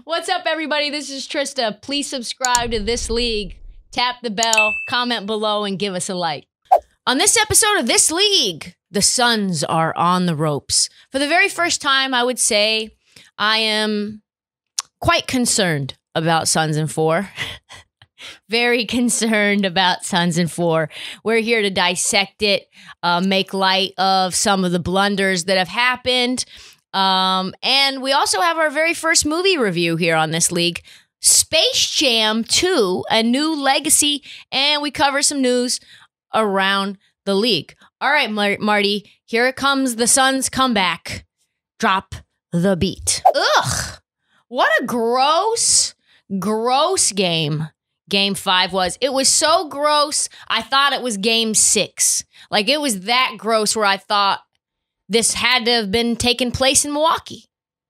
What's up, everybody? This is Trysta. Please subscribe to This League. Tap the bell, comment below, and give us a like. On this episode of This League, the Suns are on the ropes. For the very first time, I would say I am quite concerned about Suns in 4. Very concerned about Suns in 4. We're here to dissect it, make light of some of the blunders that have happened. And we also have our very first movie review here on This League, Space Jam 2, A New Legacy, and we cover some news around the league. All right, Marty, here it comes, the Suns comeback. Drop the beat. Ugh, what a gross game Game 5 was. It was so gross, I thought it was Game 6. Like, it was that gross where I thought this had to have been taking place in Milwaukee.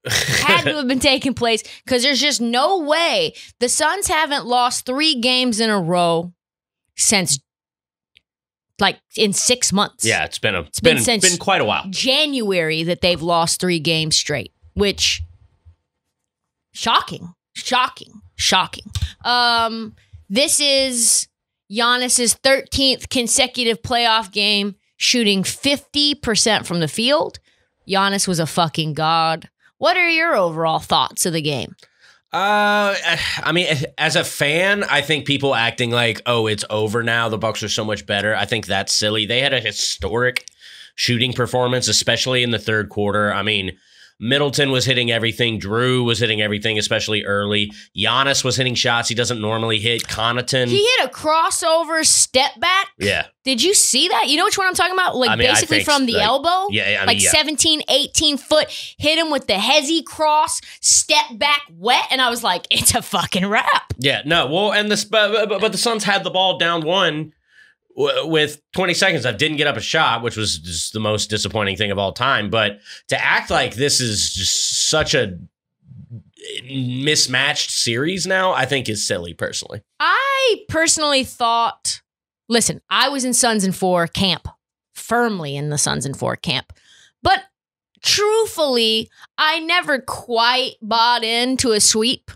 Had to have been taking place because there's just no way. The Suns haven't lost 3 games in a row since, like, in 6 months. Yeah, it's been quite a while. January that they've lost 3 games straight, which shocking. This is Giannis's 13th consecutive playoff game, shooting 50% from the field. Giannis was a fucking god. What are your overall thoughts of the game? I mean, as a fan, I think people acting like, oh, it's over now, the Bucks are so much better, I think that's silly. They had a historic shooting performance, especially in the third quarter. I mean, Middleton was hitting everything. Drew was hitting everything, especially early. Giannis was hitting shots he doesn't normally hit. Connaughton. He hit a crossover step back. Yeah. Did you see that? You know which one I'm talking about? Like, basically from the elbow? Yeah. Like 17, 18 foot. Hit him with the hezzy cross, step back wet. And I was like, it's a fucking wrap. Yeah, no. Well, and but the Suns had the ball down 1 with 20 seconds. I didn't get up a shot, which was just the most disappointing thing of all time. But to act like this is just such a mismatched series now, I think is silly, personally. I personally thought, listen, I was in Suns in 4 camp, firmly in the Suns in 4 camp. But truthfully, I never quite bought into a sweep.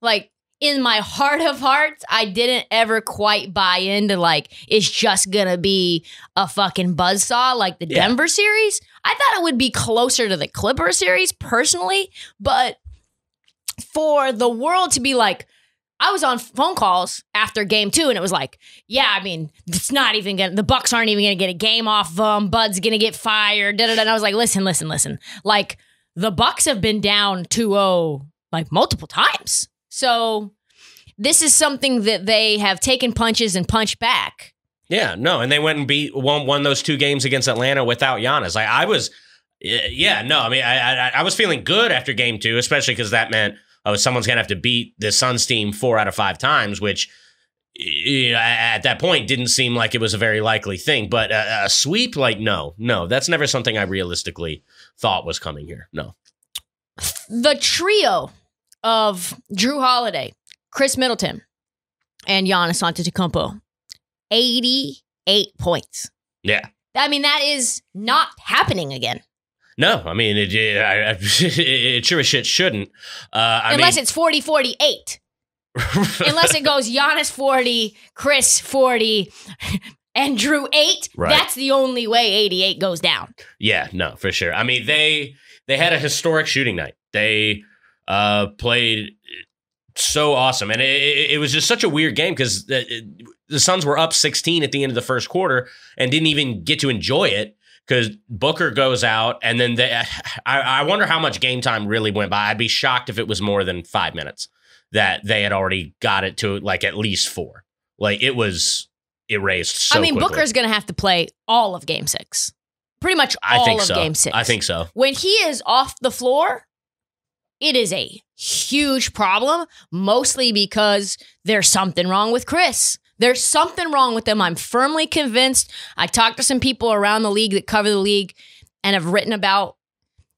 Like, in my heart of hearts, I didn't ever quite buy into, like, it's just gonna be a fucking buzzsaw like the Denver series. I thought it would be closer to the Clipper series, personally. But for the world to be like, I was on phone calls after game 2, and it was like, yeah, I mean, it's not even gonna, the Bucks aren't even gonna get a game off of them. Bud's gonna get fired. And I was like, listen. Like, the Bucks have been down 2-0 like multiple times. So this is something that they have taken punches and punched back. Yeah, no, and they went and won those 2 games against Atlanta without Giannis. Like, I was, I mean, I was feeling good after game 2, especially because that meant someone's gonna have to beat the Suns team 4 out of 5 times, which at that point didn't seem like it was a very likely thing. But a sweep, like, no, that's never something I realistically thought was coming here. No, the trio of Drew Holiday, Chris Middleton, and Giannis Antetokounmpo, 88 points. Yeah. I mean, that is not happening again. No, I mean, it sure as shit shouldn't. Unless it's 40-48. Unless it goes Giannis 40, Chris 40, and Drew 8. Right. That's the only way 88 goes down. Yeah, no, for sure. I mean, they had a historic shooting night. They played so awesome. And it was just such a weird game because the Suns were up 16 at the end of the first quarter and didn't even get to enjoy it because Booker goes out. And then I wonder how much game time really went by. I'd be shocked if it was more than 5 minutes that they had already got it to, like, at least 4. Like, it was erased so quickly. Booker's going to have to play all of game 6. Pretty much all of game 6. I think so. When he is off the floor, it is a huge problem, mostly because there's something wrong with Chris. There's something wrong with them. I'm firmly convinced. I talked to some people around the league that cover the league and have written about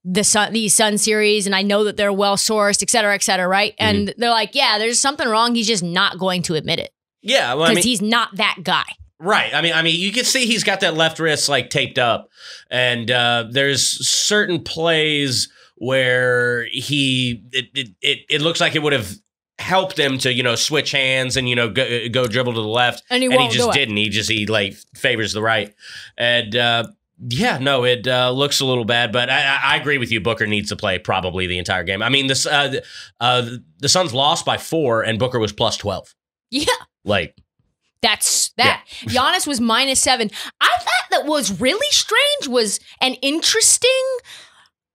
these Sun series, and I know that they're well-sourced, et cetera, right? And they're like, yeah, there's something wrong. He's just not going to admit it. Yeah. Well, because he's not that guy. Right. I mean, you can see he's got that left wrist, like, taped up. And there's certain plays where it looks like it would have helped him to, switch hands and, go dribble to the left. And he just didn't. He like favors the right. And it looks a little bad, but I agree with you. Booker needs to play probably the entire game. I mean, the Suns lost by 4 and Booker was plus 12. Yeah. Like. That's that. Yeah. Giannis was -7. I thought that was really strange was an interesting,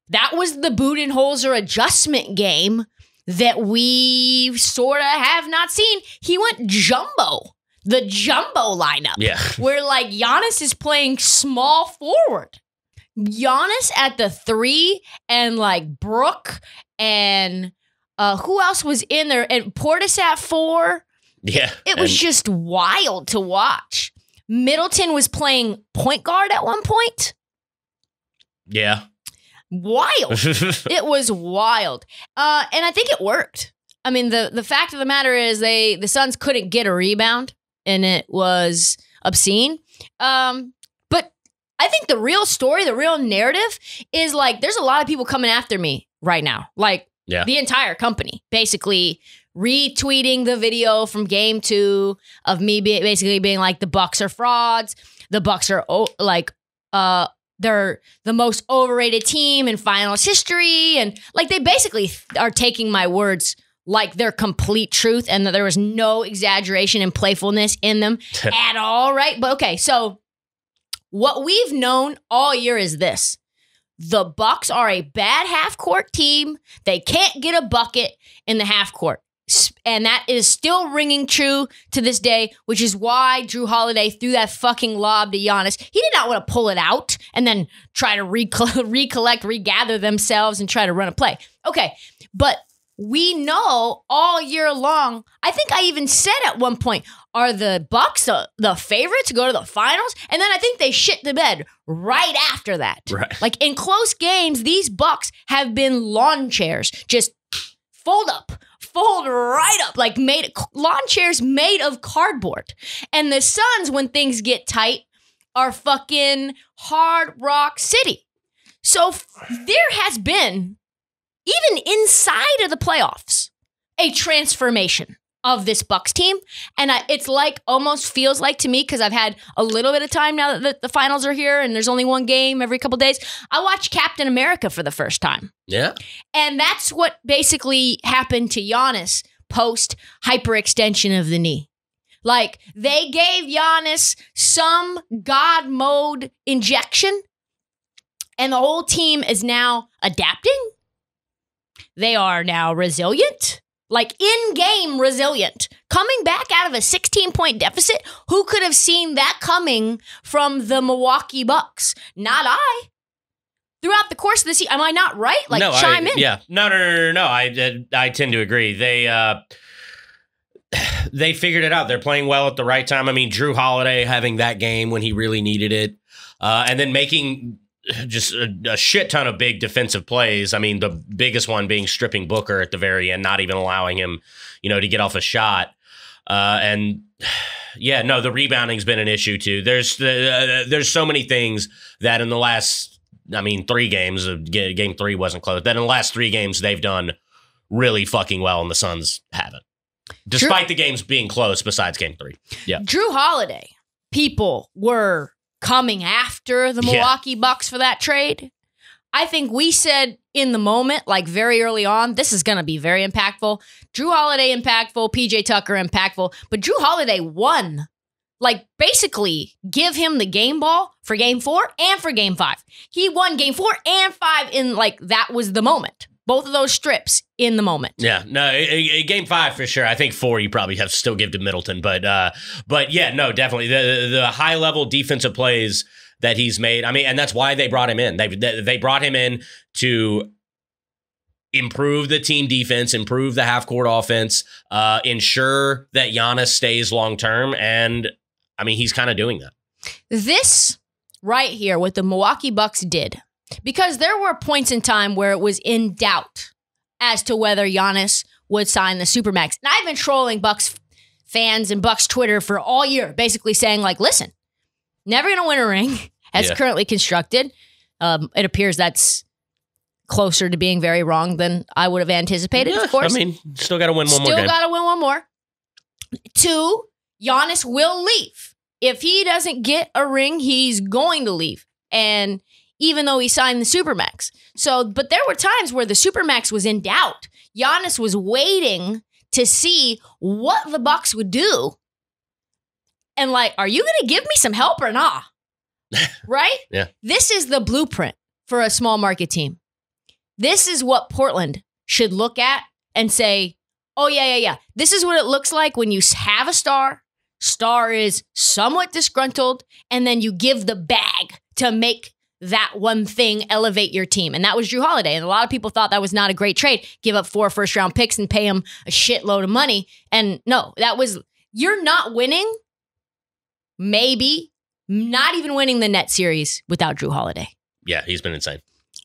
that was the Budenholzer adjustment game that we sort of have not seen. He went jumbo, the jumbo lineup. Yeah. Where like Giannis is playing small forward. Giannis at the 3 and like Brooke and who else was in there? And Portis at 4. Yeah. It was just wild to watch. Middleton was playing point guard at one point. Yeah. Wild. It was wild. And I think it worked. I mean, the fact of the matter is the Suns couldn't get a rebound, and it was obscene. But I think the real story, the real narrative is like there's a lot of people coming after me right now. Like the entire company, basically retweeting the video from game 2 of me basically being like the Bucks are frauds. The Bucks are they're the most overrated team in finals history. And like they basically are taking my words like they're complete truth and that there was no exaggeration and playfulness in them at all, right? But okay, so what we've known all year is this. The Bucks are a bad half-court team. They can't get a bucket in the half court. And that is still ringing true to this day, which is why Drew Holiday threw that fucking lob to Giannis. He did not want to pull it out and then try to regather themselves and try to run a play. Okay, but we know all year long, I think I even said at one point, are the Bucks the favorite to go to the finals? And then I think they shit the bed right after that. Right. Like in close games, these Bucks have been lawn chairs, just fold right up, like lawn chairs made of cardboard. And the Suns, when things get tight, are fucking Hard Rock City. So there has been, even inside of the playoffs, a transformation of this Bucks team. And it's like, almost feels like to me, because I've had a little bit of time now that the finals are here and there's only one game every couple days, I watched Captain America for the first time. Yeah. And that's what basically happened to Giannis post hyperextension of the knee. Like, they gave Giannis some God mode injection, and the whole team is now adapting. They are now resilient. Like in-game resilient. Coming back out of a 16-point deficit, who could have seen that coming from the Milwaukee Bucks? Not I. Throughout the course of the season, am I not right? Like, no, chime in. Yeah. No. I tend to agree. They figured it out. They're playing well at the right time. I mean, Drew Holiday having that game when he really needed it, and then making just a shit ton of big defensive plays. I mean, the biggest one being stripping Booker at the very end, not even allowing him, to get off a shot. The rebounding's been an issue too. There's so many things that in the last, 3 games, game 3 wasn't close. That in the last 3 games they've done really fucking well, and the Suns haven't, despite the games being close. Besides game 3, Drew Holiday, people were coming after the Milwaukee Bucks for that trade. I think we said in the moment, like very early on, this is going to be very impactful. Drew Holiday impactful, PJ Tucker impactful, but Drew Holiday won. Like, basically, give him the game ball for game 4 and for game 5. He won game 4 and 5 in, like, that was the moment. Both of those strips in the moment. Yeah, no, game 5 for sure. I think 4 you probably have to still give to Middleton, but yeah, no, definitely the high level defensive plays that he's made. I mean, and that's why they brought him in. They brought him in to improve the team defense, improve the half court offense, ensure that Giannis stays long term, and I mean, he's kind of doing that. This right here, what the Milwaukee Bucks did. Because there were points in time where it was in doubt as to whether Giannis would sign the Supermax. And I've been trolling Bucks fans and Bucks Twitter for all year, basically saying, like, listen, never going to win a ring as currently constructed. It appears that's closer to being very wrong than I would have anticipated, of course. I mean, still got to win one more game. Still got to win one more. 2, Giannis will leave. If he doesn't get a ring, he's going to leave. And even though he signed the Supermax. But there were times where the Supermax was in doubt. Giannis was waiting to see what the Bucks would do. And like, are you going to give me some help or not? Right? Yeah. This is the blueprint for a small market team. This is what Portland should look at and say, oh, yeah. This is what it looks like when you have a star. Star is somewhat disgruntled, and then you give the bag to make that one thing elevate your team. And that was Jrue Holiday. And a lot of people thought that was not a great trade. Give up 4 first-round picks and pay him a shitload of money. And no, you're not winning, maybe, not even winning the net series without Jrue Holiday. Yeah, he's been insane.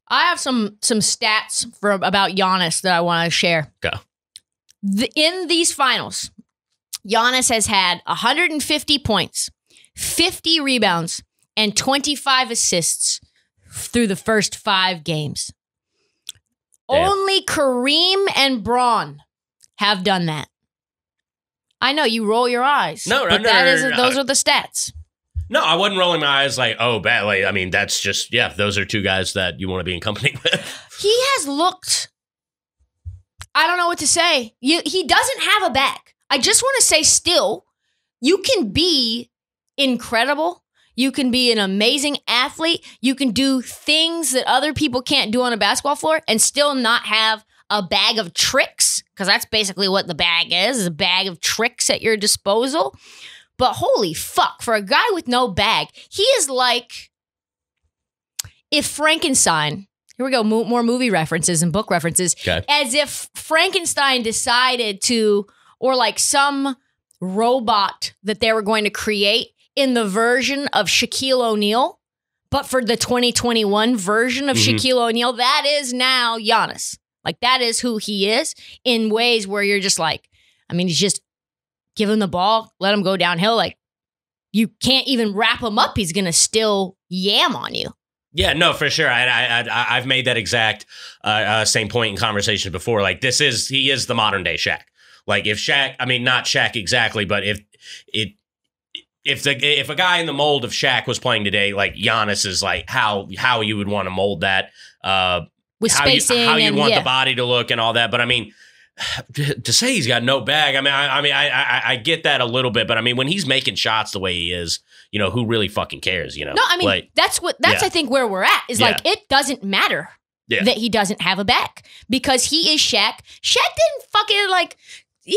I have some stats about Giannis that I want to share. Go. In these finals, Giannis has had 150 points, 50 rebounds, and 25 assists through the first 5 games. Damn. Only Kareem and Braun have done that. I know you roll your eyes. No, but those are the stats. No, I wasn't rolling my eyes like, oh, bad. Like, I mean, that's just, those are 2 guys that you want to be in company with. He has looked, I don't know what to say. He doesn't have a bag. I just want to say still, you can be incredible. You can be an amazing athlete. You can do things that other people can't do on a basketball floor and still not have a bag of tricks, because that's basically what the bag is a bag of tricks at your disposal. But holy fuck, for a guy with no bag, he is like if Frankenstein, here we go, more movie references and book references, okay. As if Frankenstein decided to, or like some robot that they were going to create in the version of Shaquille O'Neal, but for the 2021 version of Shaquille O'Neal, that is now Giannis. Like, that is who he is in ways where you're just like, I mean, he's just give him the ball, let him go downhill. Like, you can't even wrap him up. He's going to still yam on you. Yeah, no, for sure. I've made that exact same point in conversation before. Like, he is the modern day Shaq. Like, if Shaq, I mean, not Shaq exactly, but if a guy in the mold of Shaq was playing today, like Giannis is like how you would want to mold that, with spacing, how you want the body to look and all that. But I mean, to say he's got no bag, I get that a little bit, but I mean, when he's making shots the way he is, who really fucking cares? No, I mean, like, that's I think where we're at is like, it doesn't matter that he doesn't have a bag because he is Shaq. Shaq didn't fucking like. He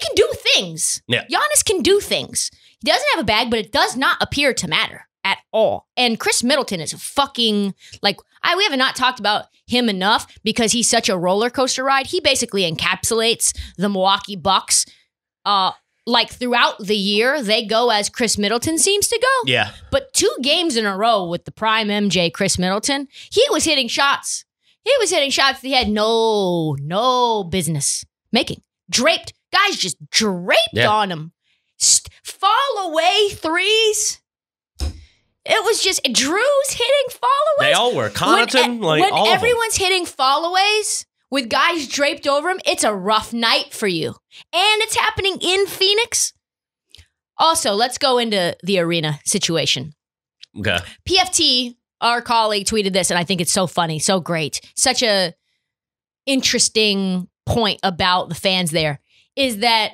can do things. Yeah. Giannis can do things. He doesn't have a bag, but it does not appear to matter at all. And Chris Middleton is a fucking, like, we have not talked about him enough because he's such a roller coaster ride. He basically encapsulates the Milwaukee Bucks. Like, throughout the year, they go as Chris Middleton seems to go. Yeah. But 2 games in a row with the prime MJ Chris Middleton, he was hitting shots. He was hitting shots that he had no business making. Draped. Guys just draped on him. Fall away threes. It was just Drew's hitting fall aways. They all were. Connaughton, when all everyone's hitting fall aways with guys draped over him, it's a rough night for you. And it's happening in Phoenix. Also, let's go into the arena situation. Okay. PFT, our colleague, tweeted this, and I think it's so funny, so great. Such a interesting point about the fans there is that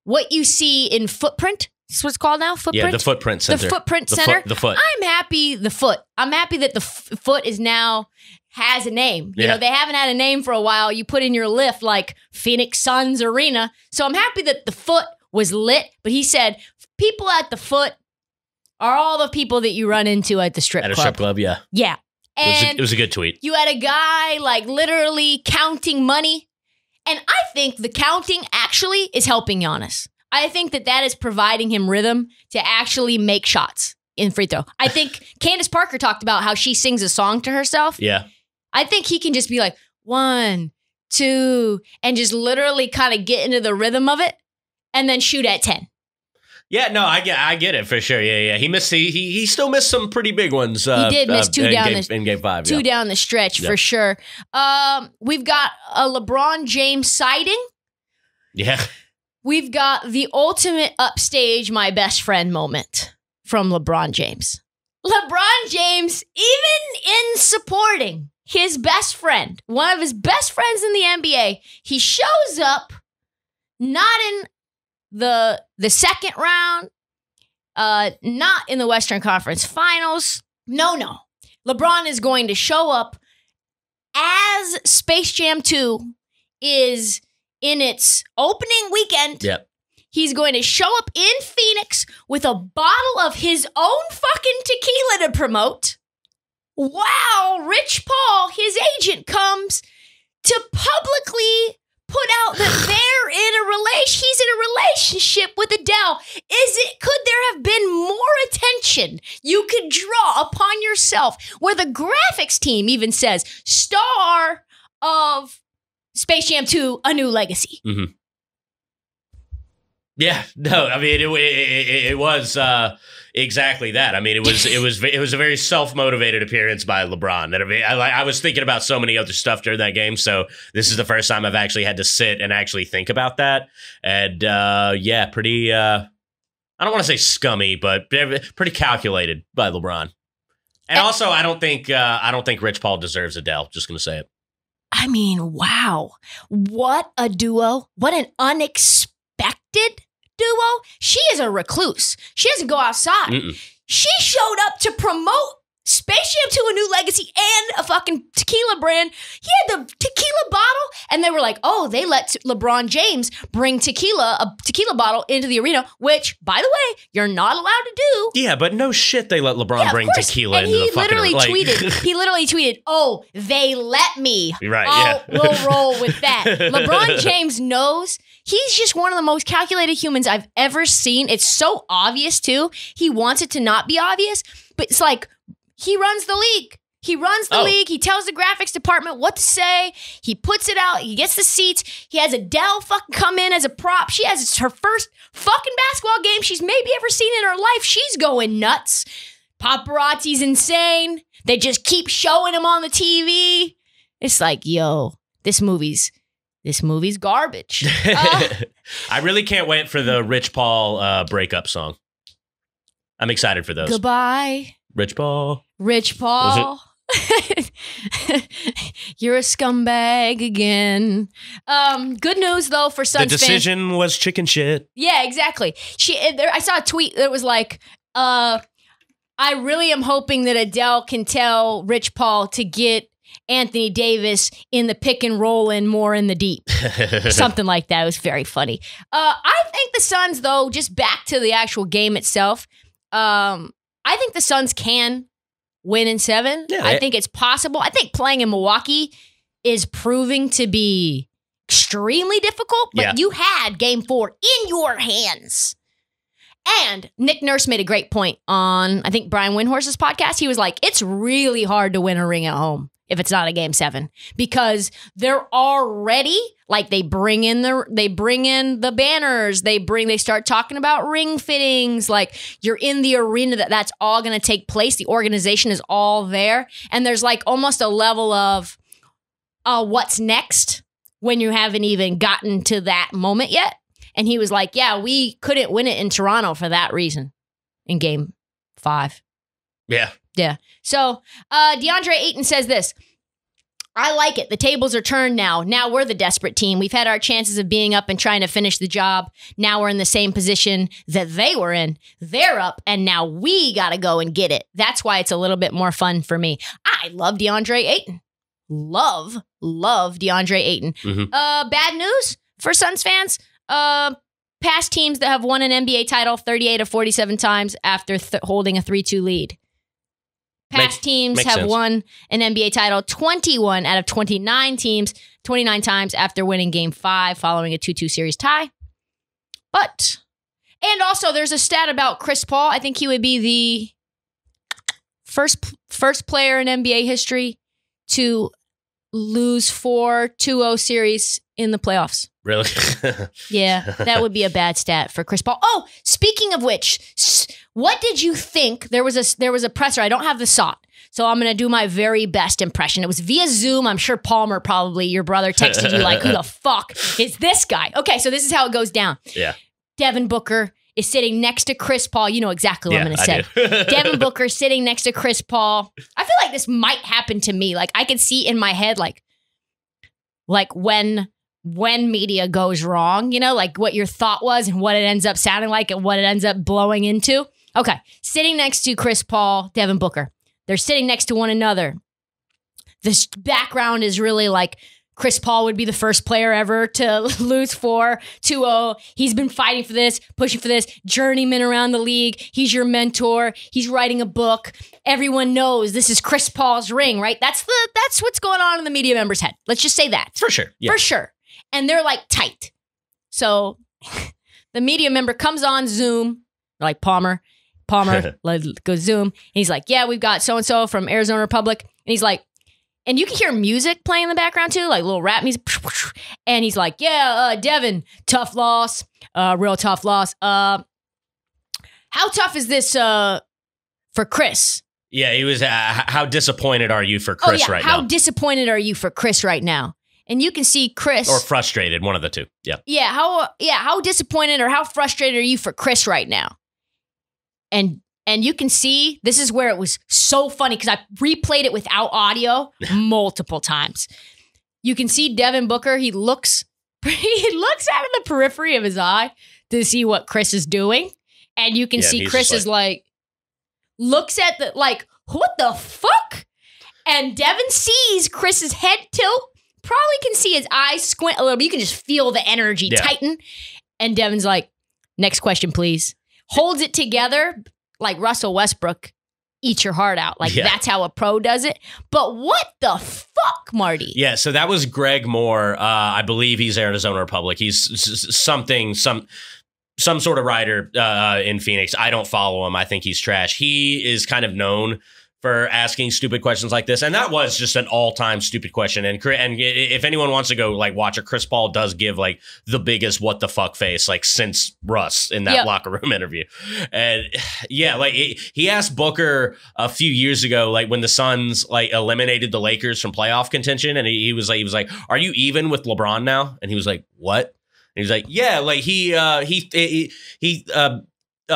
what you see in Footprint, this is what it's called now? Footprint? Yeah, the Footprint Center. The Footprint Center. The foot. I'm happy I'm happy that the foot is now has a name. You know, they haven't had a name for a while. You put in your lift like Phoenix Suns Arena. So I'm happy that the foot was lit, but he said people at the foot are all the people that you run into at the strip club. At a strip club, yeah. Yeah. And it was a good tweet. You had a guy like literally counting money. And I think the counting actually is helping Giannis. I think that is providing him rhythm to actually make shots in free throw. I think Candace Parker talked about how she sings a song to herself. Yeah. I think he can just be like 1, 2, and just literally kind of get into the rhythm of it and then shoot at 10. Yeah, no, I get it for sure. Yeah. He still missed some pretty big ones. He did miss two in game 5. Two down the stretch for sure. We've got a LeBron James sighting. Yeah. We've got the ultimate upstage my best friend moment from LeBron James. LeBron James, even in supporting his best friend, one of his best friends in the NBA, he shows up not in the second round, not in the Western Conference Finals. No. LeBron is going to show up as Space Jam 2 is in its opening weekend. Yep. He's going to show up in Phoenix with a bottle of his own fucking tequila to promote. Wow, Rich Paul, his agent, comes to publicly put out that he's in a relationship with Adele. Could there have been more attention you could draw upon yourself? Where the graphics team even says, star of Space Jam 2, A New Legacy. Mm-hmm. Yeah, no, I mean it was exactly that. I mean it was a very self-motivated appearance by LeBron. And I was thinking about so many other stuff during that game, so this is the first time I've actually had to sit and actually think about that. And pretty I don't want to say scummy, but pretty calculated by LeBron. And also, I don't think Rich Paul deserves Adele. Just gonna say it. I mean, wow, what a duo! What an unexpected duo. She is a recluse. She doesn't go outside. She showed up to promote Space Jam 2, A New Legacy, and a fucking tequila brand. He had the tequila bottle, and they were like, oh, they let LeBron James bring a tequila bottle into the arena, which, by the way, you're not allowed to do. Yeah, but no shit they let LeBron bring tequila into the fucking arena. He literally tweeted, oh, they let me. Right, We'll roll with that. LeBron James knows. He's just one of the most calculated humans I've ever seen. It's so obvious, too. He wants it to not be obvious, but it's like, he runs the league. He runs the league. He tells the graphics department what to say. He puts it out. He gets the seats. He has Adele fucking come in as a prop. She has her first fucking basketball game she's maybe ever seen in her life. She's going nuts. Paparazzi's insane. They just keep showing him on the TV. It's like, yo, this movie's garbage. I really can't wait for the Rich Paul breakup song. I'm excited for those. Goodbye. Rich Paul. You're a scumbag again. Good news though for Suns fans. The decision was chicken shit. Yeah, exactly. I saw a tweet that was like, I really am hoping that Adele can tell Rich Paul to get Anthony Davis in the pick and roll and more in the deep. Something like that. It was very funny. I think the Suns though, just back to the actual game itself, I think the Suns can win in 7. Yeah, I think it's possible. I think playing in Milwaukee is proving to be extremely difficult, but you had game 4 in your hands. And Nick Nurse made a great point on, I think, Brian Windhorse's podcast. He was like, it's really hard to win a ring at home if it's not a game 7, because they're already like they bring in the banners, they start talking about ring fittings, like you're in the arena that's all going to take place. The organization is all there, and there's like almost a level of what's next when you haven't even gotten to that moment yet. And he was like, yeah, we couldn't win it in Toronto for that reason in game 5. Yeah. So DeAndre Ayton says this. I like it. The tables are turned now. Now we're the desperate team. We've had our chances of being up and trying to finish the job. Now we're in the same position that they were in. They're up, and now we got to go and get it. That's why it's a little bit more fun for me. I love DeAndre Ayton. Love DeAndre Ayton. Mm-hmm. Bad news for Suns fans. Past teams that have won an NBA title 38 of 47 times after holding a 3-2 lead. Past teams have won an NBA title 21 out of 29 times after winning game 5 following a 2-2 series tie. And also there's a stat about Chris Paul. I think he would be the first player in NBA history to lose 4 2-0 series in the playoffs. Really? Yeah, that would be a bad stat for Chris Paul. Oh, speaking of which, what did you think? There was a presser. I don't have the SOT, so I'm going to do my very best impression. It was via Zoom. I'm sure Palmer, probably your brother, texted you like, who the fuck is this guy? Okay, so this is how it goes down. Yeah. Devin Booker is sitting next to Chris Paul. You know exactly what I'm going to say. Devin Booker sitting next to Chris Paul. I feel like this might happen to me. Like I could see in my head, like when media goes wrong, you know, like what your thought was and what it ends up sounding like and what it ends up blowing into. Okay. Sitting next to Chris Paul, Devin Booker. They're sitting next to one another. This background is really like Chris Paul would be the first player ever to lose 4-2-0. He's been fighting for this, pushing for this, journeyman around the league. He's your mentor. He's writing a book. Everyone knows this is Chris Paul's ring, right? That's what's going on in the media member's head. Let's just say that. For sure. Yeah. For sure. And they're like tight. So the media member comes on Zoom, like Palmer, go Zoom. And he's like, yeah, we've got so-and-so from Arizona Republic. And he's like, and you can hear music playing in the background too, like little rap music. And he's like, yeah, Devin, tough loss, real tough loss. How tough is this for Chris? Yeah, he was, how disappointed are you for Chris right now? How disappointed are you for Chris right now? And you can see Chris. Or frustrated, one of the two. Yeah. Yeah, how disappointed or how frustrated are you for Chris right now? And you can see, this is where it was so funny because I replayed it without audio multiple times. You can see Devin Booker, he looks out of the periphery of his eye to see what Chris is doing. And you can see Chris is like, looks at the, like, what the fuck? And Devin sees Chris's head tilt, probably can see his eyes squint a little bit. You can just feel the energy tighten. And Devin's like, next question, please. Holds it together. Like Russell Westbrook, eat your heart out. Like that's how a pro does it. But what the fuck, Marty? Yeah, so that was Greg Moore. I believe he's Arizona Republic. He's some sort of writer in Phoenix. I don't follow him. I think he's trash. He is kind of known for asking stupid questions like this. And that was just an all-time stupid question. And if anyone wants to go like watch it, Chris Paul does give like the biggest what the fuck face like since Russ in that locker room interview. And yeah, like he asked Booker a few years ago, like when the Suns like eliminated the Lakers from playoff contention. And he was like, are you even with LeBron now? And he was like, what? And he was like, yeah, like he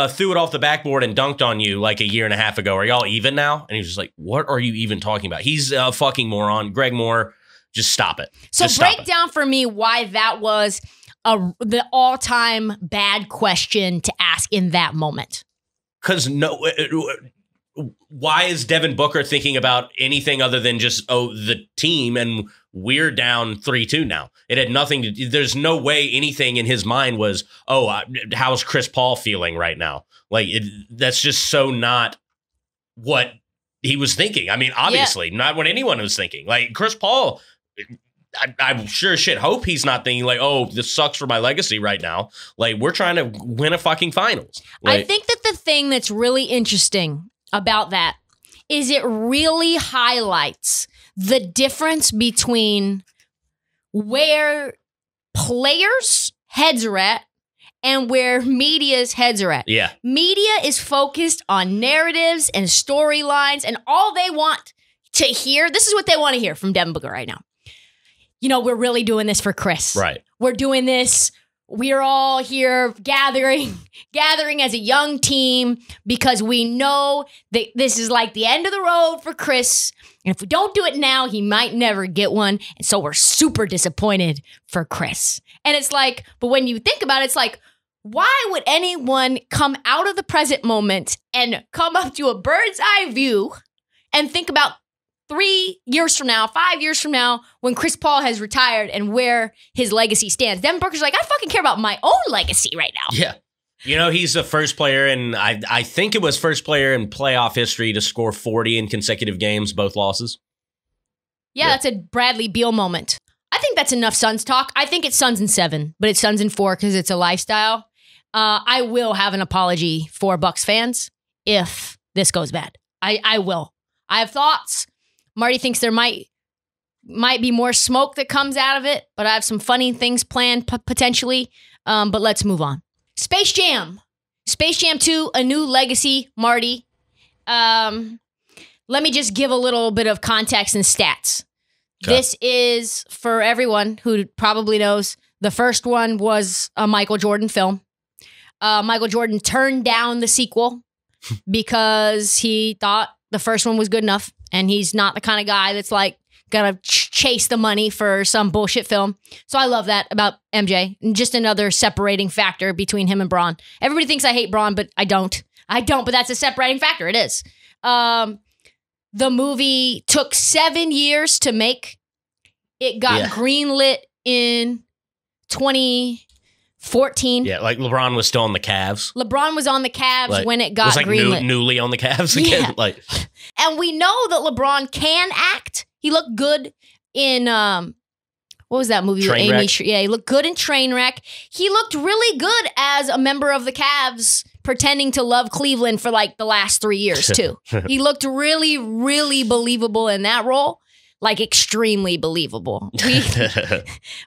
threw it off the backboard and dunked on you like a year and a half ago. Are y'all even now? And he was just like, what are you even talking about? He's a fucking moron. Greg Moore, just stop it. So break down for me why that was the all-time bad question to ask in that moment. Because why is Devin Booker thinking about anything other than just, the team, and we're down 3-2 now? It had nothing to do. There's no way anything in his mind was, how's Chris Paul feeling right now? Like, that's just so not what he was thinking. I mean, obviously, not what anyone was thinking. Like, Chris Paul, I sure shit hope he's not thinking like, this sucks for my legacy right now. Like, we're trying to win a fucking finals. Like, I think that the thing that's really interesting about that is it really highlights the difference between where players' heads are at and where media's heads are at. Yeah. Media is focused on narratives and storylines, and all they want to hear, this is what they want to hear from Devin Booker right now. You know, we're really doing this for Chris. Right. We're doing this. We're all here gathering as a young team because we know that this is like the end of the road for Chris. And if we don't do it now, he might never get one. And so we're super disappointed for Chris. And it's like, but when you think about it, it's like, why would anyone come out of the present moment and come up to a bird's eye view and think about 3 years from now, 5 years from now, when Chris Paul has retired and where his legacy stands? Devin Booker's like, I fucking care about my own legacy right now. Yeah. You know, he's the first player, and I think it was first player in playoff history to score 40 in consecutive games, both losses. Yeah, that's a Bradley Beal moment. I think that's enough Suns talk. I think it's Suns in 7, but it's Suns in 4 because it's a lifestyle. I will have an apology for Bucks fans if this goes bad. I will. I have thoughts. Marty thinks there might Might be more smoke that comes out of it, but I have some funny things planned potentially. But let's move on. Space Jam 2, A New Legacy, Marty. Let me just give a little bit of context and stats. Okay. This is, for everyone who probably knows, the first one was a Michael Jordan film. Michael Jordan turned down the sequel because he thought the first one was good enough, and he's not the kind of guy that's like gonna chase the money for some bullshit film. So I love that about MJ. And just another separating factor between him and Braun. Everybody thinks I hate Braun, but I don't, but that's a separating factor. It is. The movie took 7 years to make. It got greenlit in 2014. Yeah, like LeBron was still on the Cavs. LeBron was on the Cavs when it got greenlit. Newly on the Cavs again. Yeah. And we know that LeBron can act. He looked good in what was that movie? Trainwreck. Yeah, he looked good in Trainwreck. He looked really good as a member of the Cavs, pretending to love Cleveland for like the last 3 years too. He looked really, really believable in that role, like extremely believable.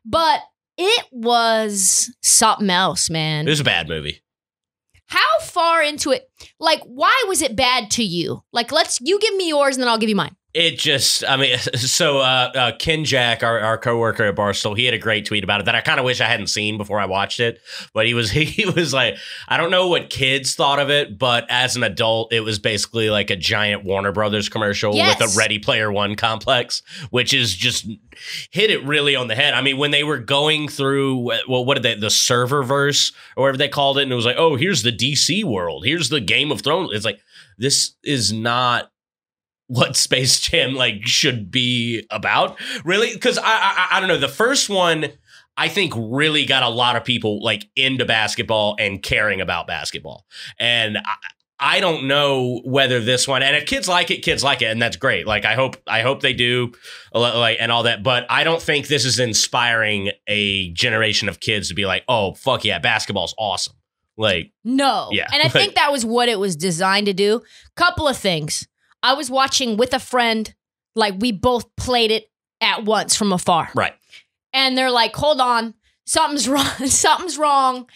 But it was something else, man. It was a bad movie. How far into it? Like, why was it bad to you? Like, you give me yours and then I'll give you mine. It just, I mean, so Ken Jack, our coworker at Barstool, he had a great tweet about it that I kind of wish I hadn't seen before I watched it. But he was like, I don't know what kids thought of it, but as an adult, it was basically like a giant Warner Brothers commercial with a Ready Player One complex, which is just hit it really on the head. I mean, when they were going through, well, what did they, the serververse or whatever they called it, and it was like, oh, here's the DC world, here's the Game of Thrones. It's like, this is not what Space Jam like should be about, really, because I don't know. The first one, I think, really got a lot of people like into basketball and caring about basketball, and I don't know whether this one, and if kids like it, and that's great. Like I hope they do, like, and all that. But I don't think this is inspiring a generation of kids to be like, oh fuck yeah, basketball's awesome. Like no, yeah, and I think that was what it was designed to do. Couple of things. I was watching with a friend, like we both played it at once from afar. Right. And they're like, hold on, something's wrong. Something's wrong.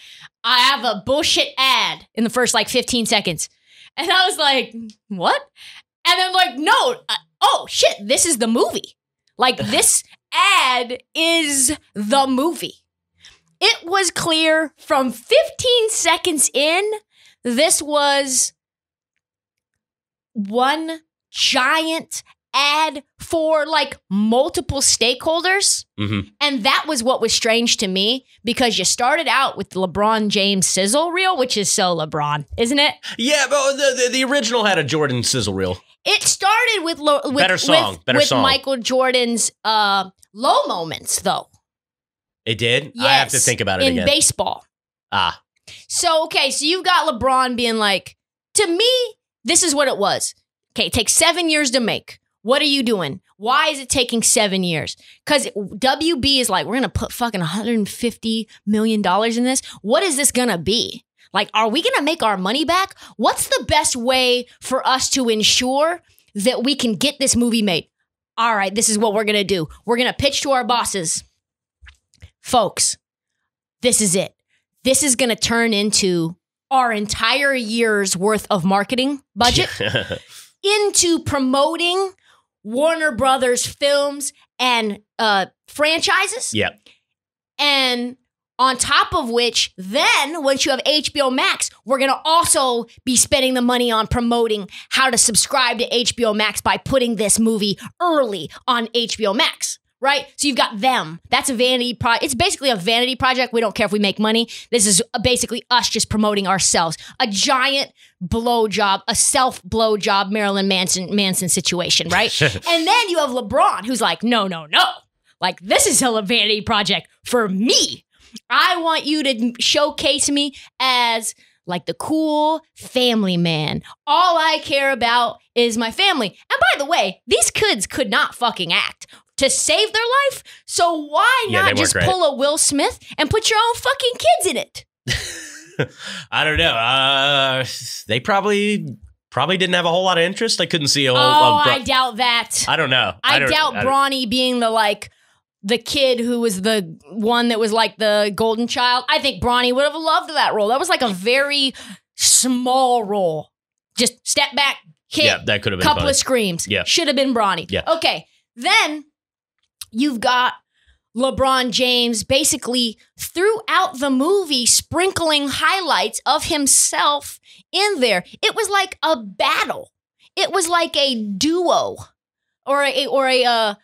I have a bullshit ad in the first like 15 seconds. And I was like, what? And I'm like, no, oh shit, this is the movie. Like this ad is the movie. It was clear from 15 seconds in, this was one giant ad for like multiple stakeholders. Mm-hmm. And that was what was strange to me, because you started out with the LeBron James sizzle reel, which is so LeBron, isn't it? Yeah, but the original had a Jordan sizzle reel. It started with better song. Michael Jordan's low moments, though. It did? Yes, I have to think about it again. In baseball. Ah. So, okay, so you've got LeBron being like, to me, this is what it was. Okay, it takes 7 years to make. What are you doing? Why is it taking 7 years? Because WB is like, we're going to put fucking $150 million in this. What is this going to be? Like, are we going to make our money back? What's the best way for us to ensure that we can get this movie made? All right, this is what we're going to do. We're going to pitch to our bosses. Folks, this is it. This is going to turn into our entire year's worth of marketing budget into promoting Warner Brothers films and franchises. Yep. And on top of which, then once you have HBO Max, we're going to also be spending the money on promoting how to subscribe to HBO Max by putting this movie early on HBO Max. Right? So you've got them. That's a vanity project. It's basically a vanity project. We don't care if we make money. This is basically us just promoting ourselves. A giant blowjob, a self-blowjob Marilyn Manson situation, right? And then you have LeBron, who's like, no. Like, this is a vanity project for me. I want you to showcase me as like the cool family man. All I care about is my family. And by the way, these kids could not fucking act to save their life. So why not just pull a Will Smith and put your own fucking kids in it? I don't know. They probably probably didn't have a whole lot of interest. I couldn't see a whole. I doubt that. I don't know. I doubt Brawny being the kid who was the one that was like the golden child. I think Brawny would have loved that role. That was like a very small role. Just step back, hit. Yeah, that could have been couple funny. of screams. Yeah, should have been Brawny. Yeah. Okay, then you've got LeBron James basically throughout the movie sprinkling highlights of himself in there. It was like a battle. It was like a duo or a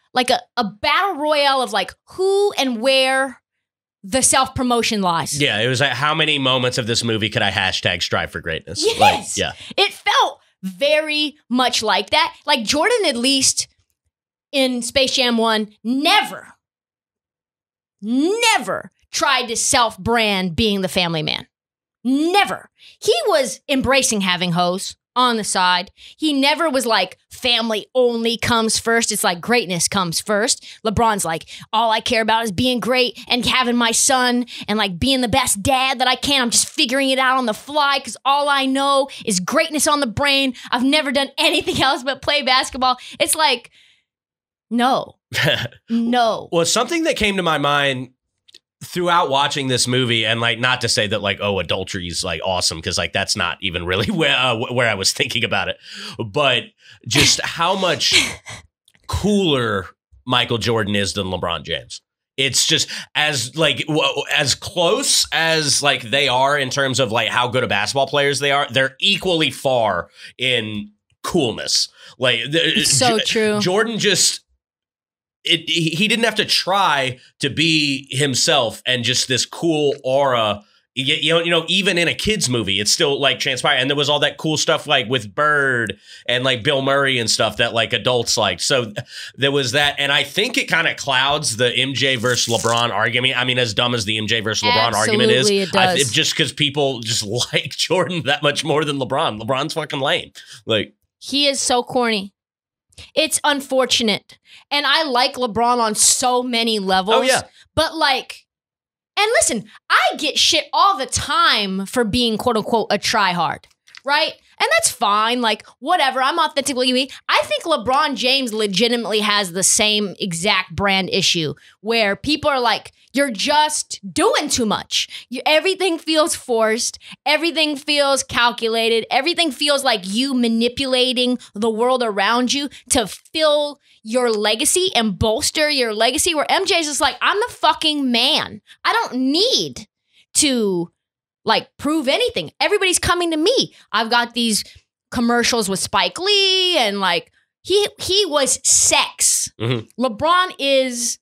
battle royale of like who and where the self-promotion lies. Yeah, it was like how many moments of this movie could I hashtag strive for greatness? Yes. Yeah. It felt very much like that. Like Jordan, at least in Space Jam 1, never tried to self-brand being the family man. Never. He was embracing having hoes on the side. He never was like, family only comes first. It's like greatness comes first. LeBron's like, all I care about is being great and having my son and like being the best dad that I can. I'm just figuring it out on the fly because all I know is greatness on the brain. I've never done anything else but play basketball. It's like, no. No. Well, something that came to my mind throughout watching this movie, and like not to say that like, oh, adultery is like awesome, because like that's not even really where I was thinking about it, but just how much cooler Michael Jordan is than LeBron James. It's just as close as like they are in terms of like how good of basketball players they are. They're equally far in coolness. Like it's so true. Jordan just. He didn't have to try to be himself and just this cool aura. You know, even in a kid's movie, it's still like transpired. And there was all that cool stuff like with Bird and like Bill Murray and stuff that like adults liked. So there was that. And I think it kind of clouds the MJ versus LeBron argument. I mean, as dumb as the MJ versus LeBron argument is, it does. Just because people just like Jordan that much more than LeBron. LeBron's fucking lame. Like, he is so corny. It's unfortunate. And I like LeBron on so many levels. Oh, yeah. But like, and listen, I get shit all the time for being quote unquote a tryhard, right? And that's fine. Like, whatever. I'm authentically me. I think LeBron James legitimately has the same exact brand issue where people are like, you're just doing too much. Everything feels forced. Everything feels calculated. Everything feels like you manipulating the world around you to fill your legacy and bolster your legacy, where MJ's just like, I'm the fucking man. I don't need to like prove anything. Everybody's coming to me. I've got these commercials with Spike Lee and like he was sex. Mm-hmm. LeBron is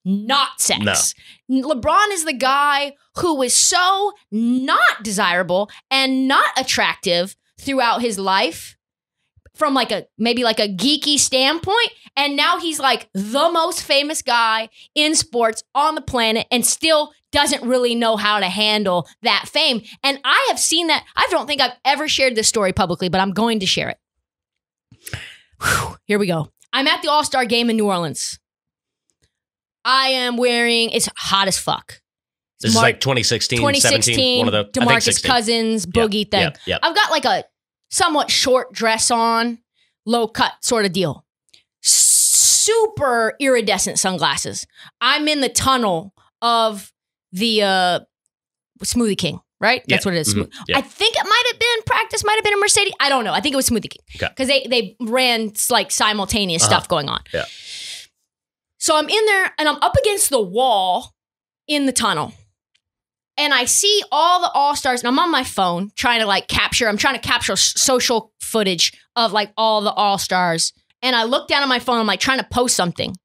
not sex. No. LeBron is the guy who was so not desirable and not attractive throughout his life from like maybe like a geeky standpoint. And now he's like the most famous guy in sports on the planet and still doesn't really know how to handle that fame. And I have seen that. I don't think I've ever shared this story publicly, but I'm going to share it. Whew, here we go. I'm at the All-Star game in New Orleans. I am wearing, it's hot as fuck. This is like 2016, 17, one of the DeMarcus Cousins boogie thing. Yeah. I've got like a somewhat short dress on, low cut sort of deal. Super iridescent sunglasses. I'm in the tunnel of the Smoothie King, right? That's what it is. Mm-hmm. Yeah. I think it might have been practice, might have been a Mercedes. I don't know. I think it was Smoothie King because they ran like simultaneous stuff going on. Yeah. So I'm in there and I'm up against the wall in the tunnel. And I see all the All-Stars and I'm on my phone trying to capture social footage of like all the All-Stars. And I look down on my phone, I'm like trying to post something.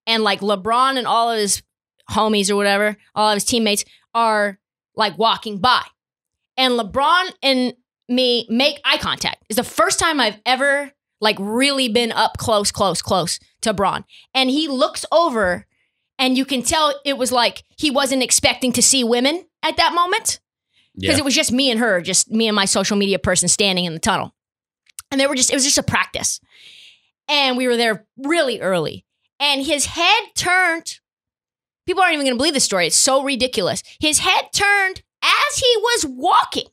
And like LeBron and all of his homies or whatever, all of his teammates are like walking by. And LeBron and me make eye contact. It's the first time I've ever like really been up close to Bron. And he looks over and you can tell it was like he wasn't expecting to see women at that moment. Because it was just me and her, just me and my social media person standing in the tunnel. And it was just a practice. And we were there really early. And his head turned. People aren't even going to believe this story. It's so ridiculous. His head turned as he was walking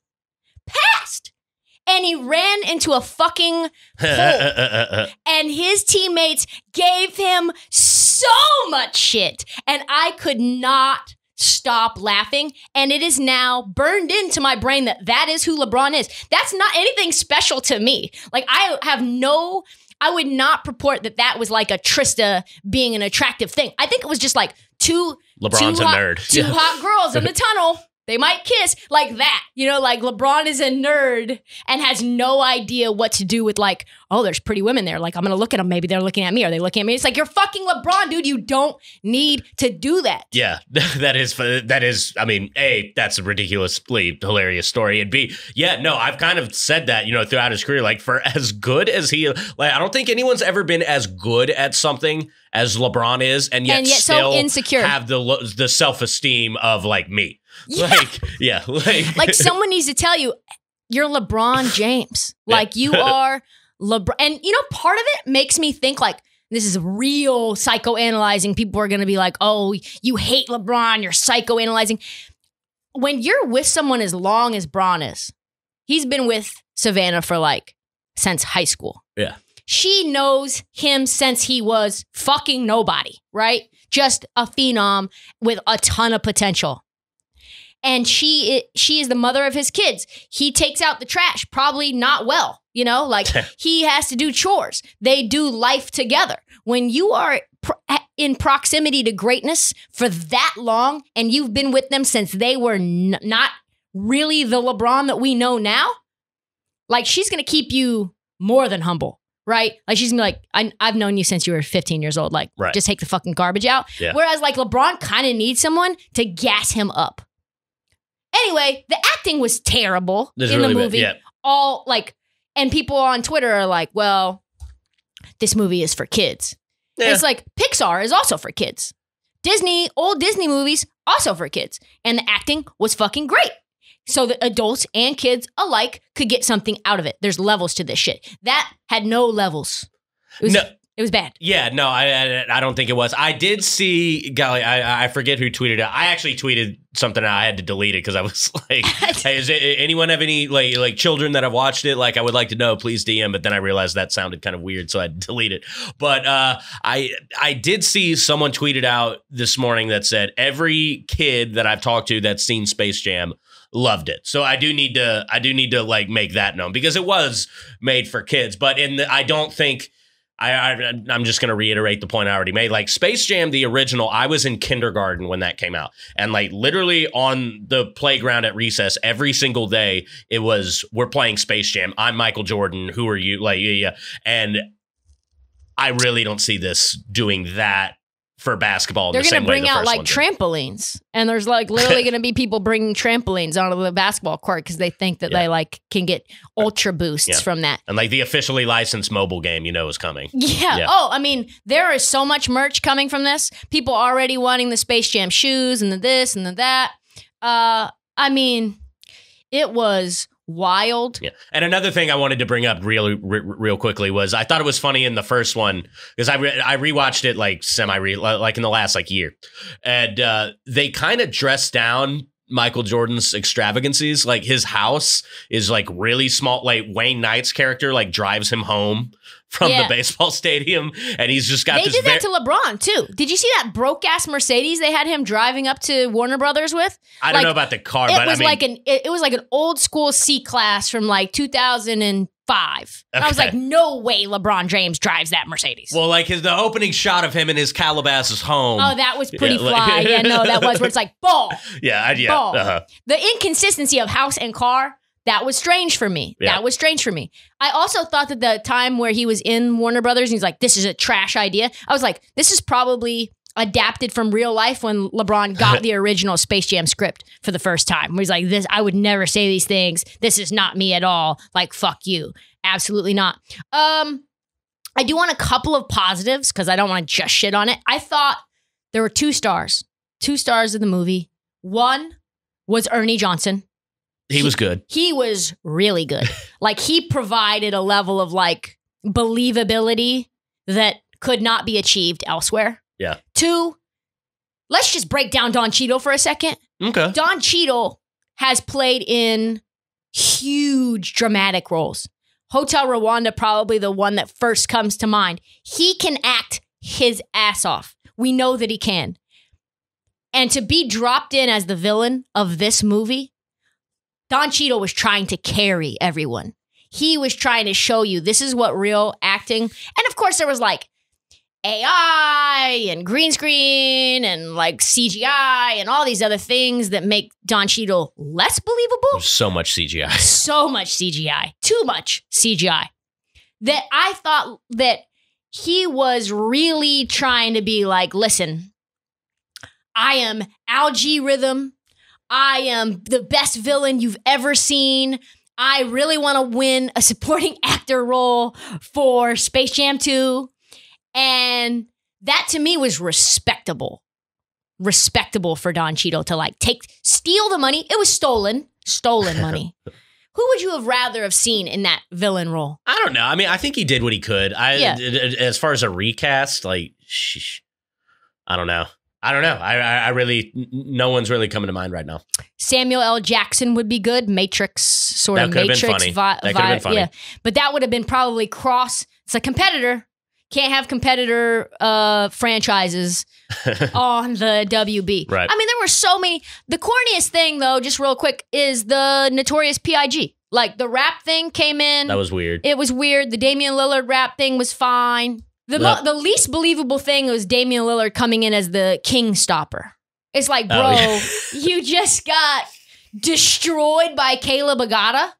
past. and he ran into a fucking hole. And his teammates gave him so much shit. And I could not stop laughing. And it is now burned into my brain that is who LeBron is. That's not anything special to me. Like, I would not purport that was like a Trysta being an attractive thing. I think it was just like two hot girls in the tunnel. They might kiss like that, like LeBron is a nerd and has no idea what to do with like, oh, there's pretty women there. Like, I'm going to look at them. Maybe they're looking at me. Are they looking at me? It's like, you're fucking LeBron, dude. You don't need to do that. Yeah, that is, I mean, A, that's a ridiculously hilarious story. And B, yeah, no, I've kind of said that, throughout his career, like for as good as he, like, I don't think anyone's ever been as good at something as LeBron is. And yet still so insecure. Have the self-esteem of like me. Yeah. Like someone needs to tell you, you're LeBron James. Like you are LeBron. And part of it makes me think like, this is real psychoanalyzing. People are going to be like, oh, you hate LeBron. You're psychoanalyzing. When you're with someone as long as Bron is, he's been with Savannah for like, since high school. Yeah. She knows him since he was fucking nobody, right? Just a phenom with a ton of potential. And she is the mother of his kids. He takes out the trash, probably not well, like he has to do chores. They do life together. When you are in proximity to greatness for that long and you've been with them since they were not really the LeBron that we know now, like she's going to keep you more than humble. Right? Like she's gonna be like, I've known you since you were 15 years old. Like, just take the fucking garbage out. Yeah. Whereas like LeBron kind of needs someone to gas him up. Anyway, the acting was terrible in the movie. Yeah. All like, and people on Twitter are like, well, this movie is for kids. Yeah. It's like Pixar is also for kids. Old Disney movies, also for kids. And the acting was fucking great. So that adults and kids alike could get something out of it. There's levels to this shit. That had no levels. It was bad. Yeah, no, I don't think it was. I did see, golly, I forget who tweeted it. I actually tweeted something and I had to delete it because I was like, hey, anyone have any like children that have watched it? Like, I would like to know, please DM. But then I realized that sounded kind of weird, so I deleted it. But I did see someone tweeted out this morning that said, every kid that I've talked to that's seen Space Jam loved it. So I do need to like make that known because it was made for kids. But I don't think I'm just going to reiterate the point I already made. Like Space Jam, the original, I was in kindergarten when that came out. And like literally on the playground at recess, every single day, it was, we're playing Space Jam. I'm Michael Jordan. Who are you? Like, yeah. And I really don't see this doing that for basketball. They're going to bring out like trampolines, and there's like literally going to be people bringing trampolines onto the basketball court because they think that they like can get ultra boosts from that. And like the officially licensed mobile game, is coming. Yeah. Oh, I mean, there is so much merch coming from this. People already wanting the Space Jam shoes and the this and the that. I mean, it was wild. Yeah. And another thing I wanted to bring up real quickly was I thought it was funny in the first one because I rewatched it like like in the last like year, and they kind of dressed down Michael Jordan's extravagancies. Like his house is like really small. Like Wayne Knight's character like drives him home from the baseball stadium, and he's just got. They did that to LeBron too. Did you see that broke ass Mercedes they had him driving up to Warner Brothers with? I don't know about the car, but it was like an old school C-Class from like 2005. Okay. I was like, no way LeBron James drives that Mercedes. Well, like the opening shot of him in his Calabasas home. Oh, that was pretty fly. Yeah, no, that was where it's like ball. Ball. The inconsistency of house and car. That was strange for me. Yeah. That was strange for me. I also thought that the time where he was in Warner Brothers, and he's like, this is a trash idea. I was like, this is probably adapted from real life when LeBron got the original Space Jam script for the first time. Where he's like, this, I would never say these things. This is not me at all. Like, fuck you. Absolutely not. I do want a couple of positives because I don't want to just shit on it. I thought there were 2 stars of the movie. One was Ernie Johnson. He was good. He was really good. Like he provided a level of like believability that could not be achieved elsewhere. Yeah. 2, let's just break down Don Cheadle for a second. Okay. Don Cheadle has played in huge dramatic roles. Hotel Rwanda, probably the one that first comes to mind. He can act his ass off. We know that he can. And to be dropped in as the villain of this movie, Don Cheadle was trying to carry everyone. He was trying to show you this is what real acting. And of course, there was like AI and green screen and like CGI and all these other things that make Don Cheadle less believable. There's so much CGI. So much CGI. Too much CGI. That I thought that he was really trying to be like, listen, I am Algae Rhythm. I am the best villain you've ever seen. I really want to win a supporting actor role for Space Jam 2. And that to me was respectable. Respectable for Don Cheadle to like steal the money. It was stolen money. Who would you have rather have seen in that villain role? I don't know. I mean, I think he did what he could. As far as a recast, like, I don't know. I really, no one's really coming to mind right now. Samuel L. Jackson would be good. Matrix, sort of Matrix. That could have been funny. Yeah. But that would have been probably it's a competitor. Can't have competitor franchises on the WB. Right. I mean, there were so many. The corniest thing, though, just real quick, is the Notorious P.I.G. Like, the rap thing came in. That was weird. It was weird. The Damian Lillard rap thing was fine. The least believable thing was Damian Lillard coming in as the King Stopper. It's like, bro, you just got destroyed by Caleb Agata.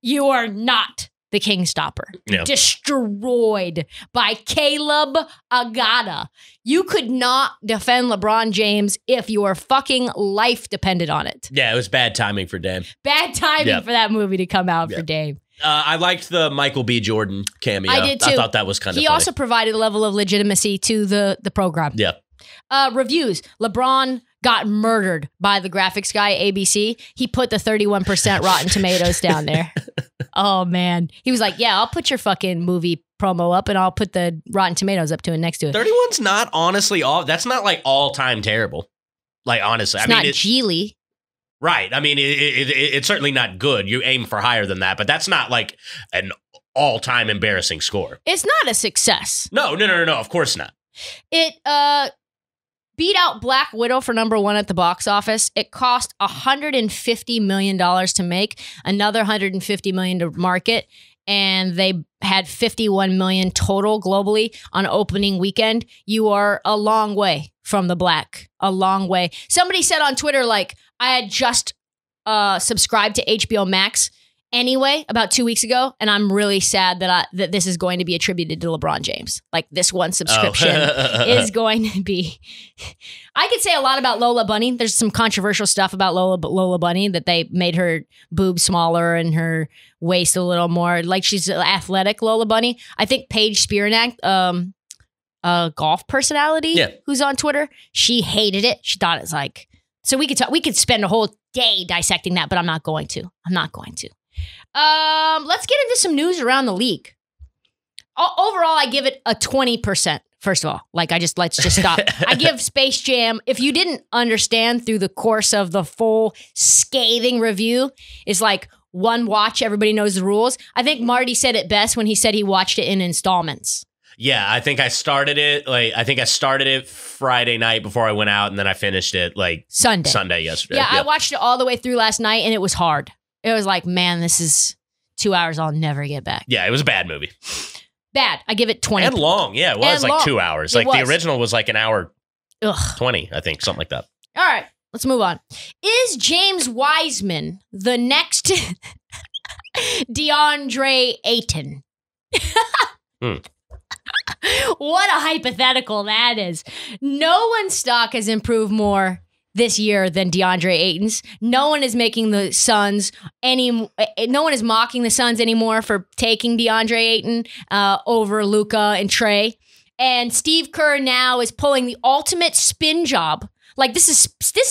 You are not the King Stopper. Yeah. Destroyed by Caleb Agata. You could not defend LeBron James if your fucking life depended on it. Yeah, it was bad timing for Dame. Bad timing for that movie to come out for Dame. I liked the Michael B. Jordan cameo. I did too. I thought that was kind of funny. He also provided a level of legitimacy to the program. Yeah. Reviews. LeBron got murdered by the graphics guy, ABC. He put the 31% Rotten Tomatoes down there. Oh, man. He was like, yeah, I'll put your fucking movie promo up and I'll put the Rotten Tomatoes up to it next to it. 31's not honestly that's not like all time terrible. Like, honestly. It's not Geely. Right. I mean, it's certainly not good. You aim for higher than that, but that's not like an all-time embarrassing score. It's not a success. No. Of course not. It beat out Black Widow for #1 at the box office. It cost $150 million to make, another $150 million to market, and they had 51 million total globally on opening weekend. You are a long way from the black. A long way. Somebody said on Twitter, like, I had just subscribed to HBO Max anyway about 2 weeks ago, and I'm really sad that this is going to be attributed to LeBron James. Like, this one subscription is going to be. I could say a lot about Lola Bunny. There's some controversial stuff about Lola Bunny, that they made her boobs smaller and her waist a little more. Like, she's athletic, Lola Bunny. I think Paige Spiranak, a golf personality who's on Twitter, she hated it. She thought it's like. So we could spend a whole day dissecting that, but I'm not going to. Let's get into some news around the league. Overall, I give it a 20%. First of all, like, let's just stop. I give Space Jam, if you didn't understand through the course of the full scathing review, is like one watch, everybody knows the rules. I think Marty said it best when he said he watched it in installments. Yeah, I think I started it Friday night before I went out, and then I finished it like Sunday yesterday. Yeah, I watched it all the way through last night, and it was hard. It was like, man, this is 2 hours I'll never get back. Yeah, it was a bad movie. Bad. I give it 20. And long. Yeah, it was like 2 hours. Like, the original was like an hour 20, I think, something like that. All right, let's move on. Is James Wiseman the next DeAndre Ayton? What a hypothetical that is. No one's stock has improved more this year than DeAndre Ayton's. No one is making the Suns no one is mocking the Suns anymore for taking DeAndre Ayton over Luka and Trey. And Steve Kerr now is pulling the ultimate spin job. Like, this is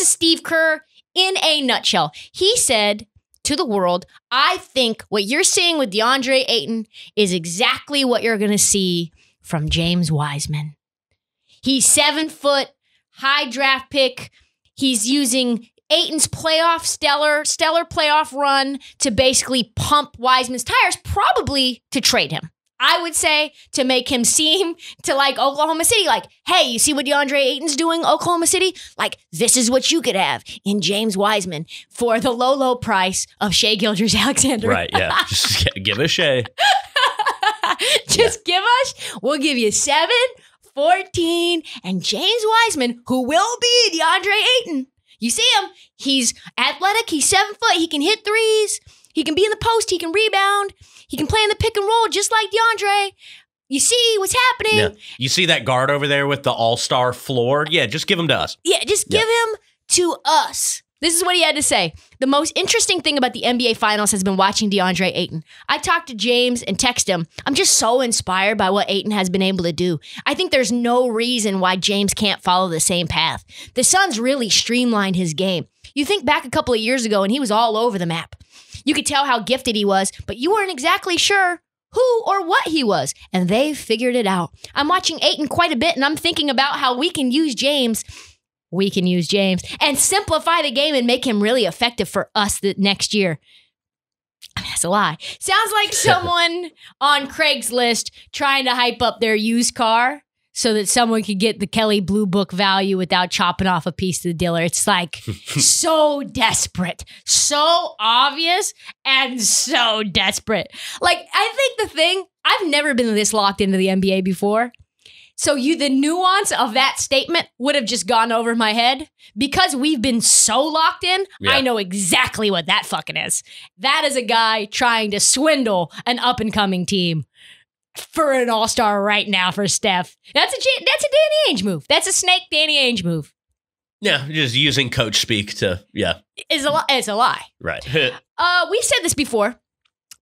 Steve Kerr in a nutshell. He said to the world, I think what you're seeing with DeAndre Ayton is exactly what you're going to see from James Wiseman. He's 7 foot, high draft pick. He's using Ayton's stellar playoff run to basically pump Wiseman's tires, probably to trade him. I would say to make him seem to like Oklahoma City, like, hey, you see what DeAndre Ayton's doing, Oklahoma City? Like, this is what you could have in James Wiseman for the low price of Shai Gilgeous-Alexander. Right, yeah. Just give us Shai. Give us, we'll give you 7, 14, and James Wiseman, who will be DeAndre Ayton. You see him, he's athletic, he's 7 foot, he can hit threes, he can be in the post, he can rebound. He can play in the pick and roll just like DeAndre. You see what's happening. Yeah. You see that guard over there with the all-star floor? Yeah, just give him to us. Yeah, just give him to us. This is what he had to say. The most interesting thing about the NBA Finals has been watching DeAndre Ayton. I talked to James and text him. I'm just so inspired by what Ayton has been able to do. I think there's no reason why James can't follow the same path. The Suns really streamlined his game. You think back a couple of years ago and he was all over the map. You could tell how gifted he was, but you weren't exactly sure who or what he was, and they figured it out. I'm watching Ayton quite a bit, and I'm thinking about how we can use James and simplify the game and make him really effective for us the next year. I mean, that's a lie. Sounds like someone on Craigslist trying to hype up their used car so that someone could get the Kelly Blue Book value without chopping off a piece to the dealer. It's like so desperate, so obvious, and so desperate. Like, I think I've never been this locked into the NBA before. So the nuance of that statement would have just gone over my head. Because we've been so locked in, I know exactly what that fucking is. That is a guy trying to swindle an up-and-coming team for an all-star right now for Steph. That's a Danny Ainge move. That's a snake Danny Ainge move. Yeah, just using coach speak to, It's a lie. Right. We've said this before,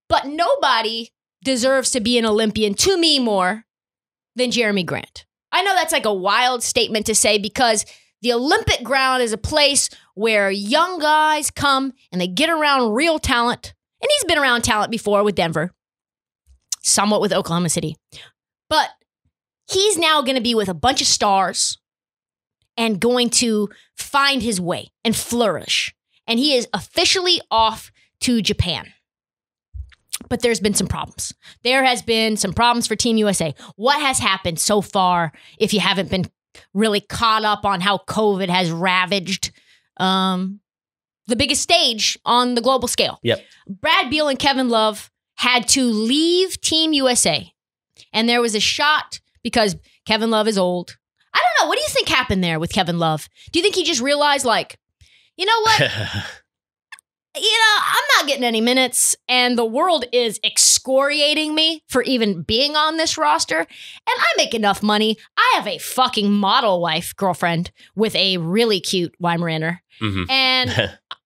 but nobody deserves to be an Olympian to me more than Jerami Grant. I know that's like a wild statement to say because the Olympic ground is a place where young guys come and they get around real talent. And he's been around talent before with Denver. Somewhat with Oklahoma City. But he's now going to be with a bunch of stars and going to find his way and flourish. And he is officially off to Japan. But there's been some problems. There has been some problems for Team USA. What has happened so far, if you haven't been really caught up on how COVID has ravaged the biggest stage on the global scale? Yep. Brad Beal and Kevin Love had to leave Team USA. And there was a shot because Kevin Love is old. I don't know. What do you think happened there with Kevin Love? Do you think he just realized, like, you know what? I'm not getting any minutes, and the world is excoriating me for even being on this roster, and I make enough money. I have a fucking model girlfriend with a really cute Weimaraner, and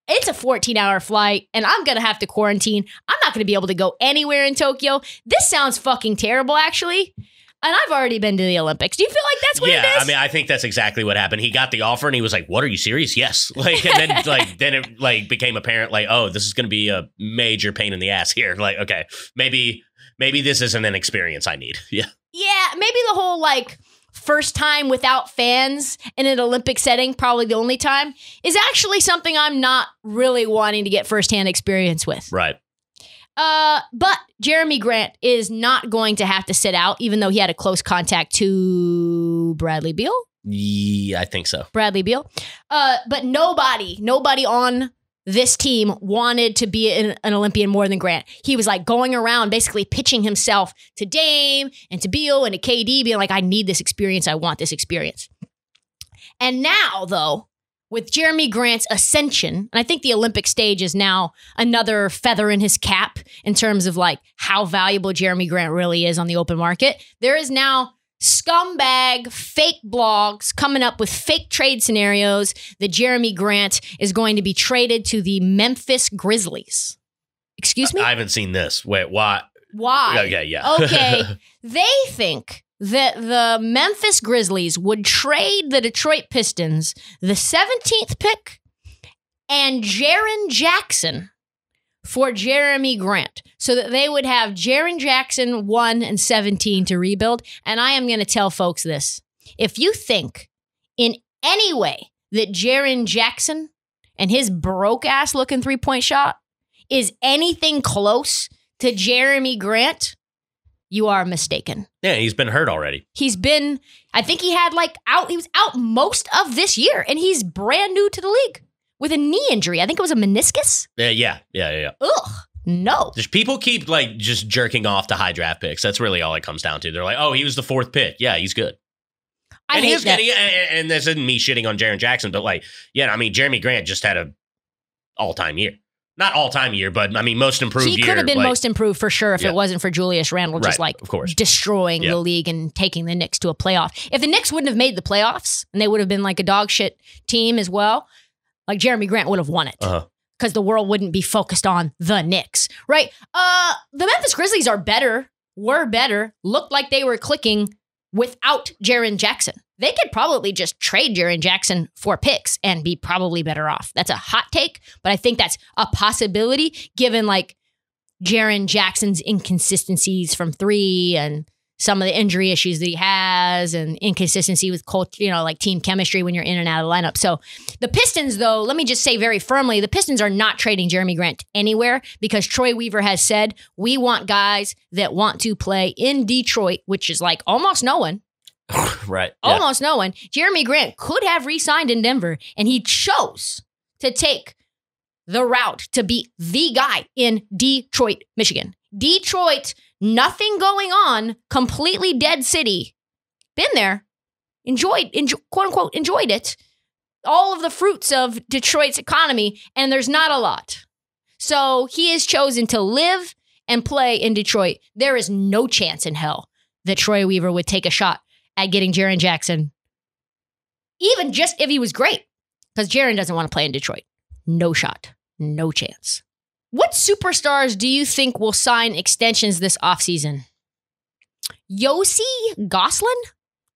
it's a 14-hour flight, and I'm going to have to quarantine. I'm not going to be able to go anywhere in Tokyo. This sounds fucking terrible, actually. And I've already been to the Olympics. Do you feel like that's what it is? Yeah, I mean, I think that's exactly what happened. He got the offer and he was like, "What, are you serious?" Yes. Like, and then it became apparent, like, oh, this is going to be a major pain in the ass here. Like, okay, maybe this isn't an experience I need. Yeah. Yeah, maybe the whole like first time without fans in an Olympic setting, probably the only time, is actually something I'm not really wanting to get firsthand experience with. Right. But Jerami Grant is not going to have to sit out, even though he had a close contact to Bradley Beal. Yeah, I think so. Bradley Beal. But nobody on this team wanted to be an Olympian more than Grant. He was like going around basically pitching himself to Dame and to Beal and to KD, being like, I need this experience. I want this experience. And now, though, with Jerami Grant's ascension, and I think the Olympic stage is now another feather in his cap in terms of like how valuable Jerami Grant really is on the open market. There is now scumbag fake blogs coming up with fake trade scenarios that Jerami Grant is going to be traded to the Memphis Grizzlies. Excuse me? I haven't seen this. Wait, why? Why? Okay, yeah. Okay. They think that the Memphis Grizzlies would trade the Detroit Pistons the 17th pick and Jaren Jackson for Jerami Grant so that they would have Jaren Jackson 1 and 17 to rebuild. And I am going to tell folks this. If you think in any way that Jaren Jackson and his broke ass looking 3-point shot is anything close to Jerami Grant, you are mistaken. Yeah, he's been hurt already. I think he was out most of this year, and he's brand new to the league with a knee injury. I think it was a meniscus. Yeah. Ugh, no. Just people keep just jerking off to high draft picks. That's really all it comes down to. They're like, oh, he was the 4th pick. Yeah, he's good. I hate that. And this isn't me shitting on Jaren Jackson, but Jerami Grant just had a all-time year. Not all-time year, but most improved year. He could have been most improved for sure if it wasn't for Julius Randle just of course. destroying the league and taking the Knicks to a playoff. If the Knicks wouldn't have made the playoffs and they would have been like a dog shit team as well, like Jerami Grant would have won it. Because the world wouldn't be focused on the Knicks, right? The Memphis Grizzlies were better, looked like they were clicking without Jaren Jackson. They could probably just trade Jaren Jackson for picks and be probably better off. That's a hot take, but I think that's a possibility given Jaren Jackson's inconsistencies from 3 and some of the injury issues that he has and inconsistency with team chemistry when you're in and out of the lineup. So the Pistons, though, let me just say very firmly, the Pistons are not trading Jerami Grant anywhere because Troy Weaver has said, we want guys that want to play in Detroit, which is almost no one. Right. Almost no one. Jerami Grant could have re-signed in Denver, and he chose to take the route to be the guy in Detroit, Michigan. Detroit, nothing going on, completely dead city. Been there, quote unquote, enjoyed it. All of the fruits of Detroit's economy, and there's not a lot. So he has chosen to live and play in Detroit. There is no chance in hell that Troy Weaver would take a shot at getting Jaren Jackson, even just if he was great, because Jaren doesn't want to play in Detroit. No shot. No chance. What superstars do you think will sign extensions this offseason? Yossi Goslin?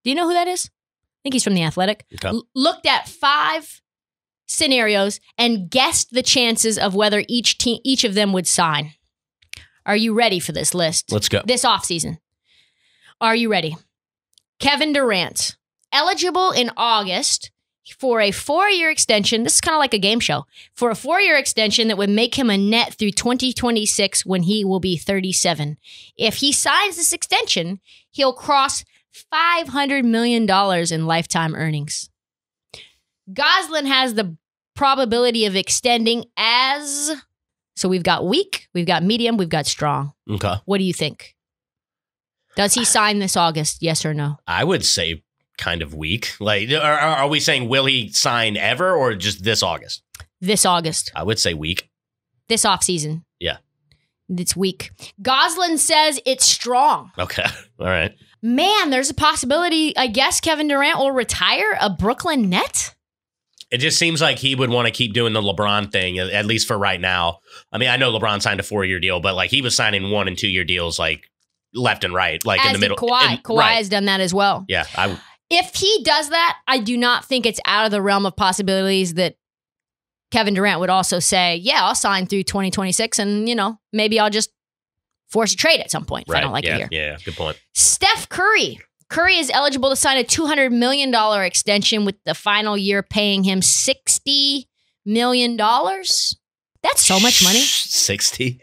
Do you know who that is? I think he's from The Athletic. Okay. Looked at 5 scenarios and guessed the chances of whether each of them would sign. Are you ready for this list? Let's go. This offseason. Are you ready? Kevin Durant, eligible in August for a 4-year extension. This is kind of like a game show. For a 4-year extension that would make him a net through 2026 when he will be 37. If he signs this extension, he'll cross $500 million in lifetime earnings. Goslin has the probability of extending as... So we've got weak, we've got medium, we've got strong. Okay. What do you think? Does he sign this August? Yes or no? I would say kind of weak. Are we saying will he sign ever or just this August? This August. I would say weak. This offseason. Yeah. It's weak. Goslin says it's strong. Okay. All right. Man, there's a possibility, I guess, Kevin Durant will retire a Brooklyn Net? It just seems like he would want to keep doing the LeBron thing, at least for right now. I know LeBron signed a 4-year deal, but he was signing 1- and 2-year deals left and right, in the middle. Kawhi has done that as well. Yeah. If he does that, I do not think it's out of the realm of possibilities that Kevin Durant would also say, yeah, I'll sign through 2026 and, maybe I'll just force a trade at some point if I don't like it here. Yeah, good point. Steph Curry. Curry is eligible to sign a $200 million extension with the final year paying him $60 million. That's so much money. 60?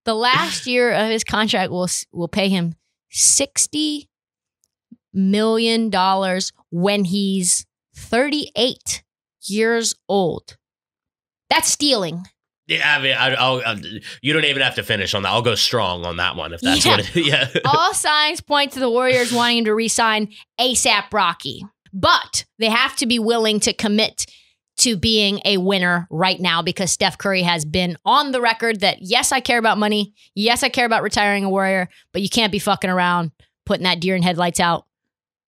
The last year of his contract will pay him $60 million when he's 38 years old. That's stealing. Yeah, you don't even have to finish on that. I'll go strong on that one if that's what it is. Yeah. All signs point to the Warriors wanting him to re-sign ASAP Rocky. But they have to be willing to commit to being a winner right now because Steph Curry has been on the record that, yes, I care about money. Yes, I care about retiring a Warrior, but you can't be fucking around putting that deer in headlights out.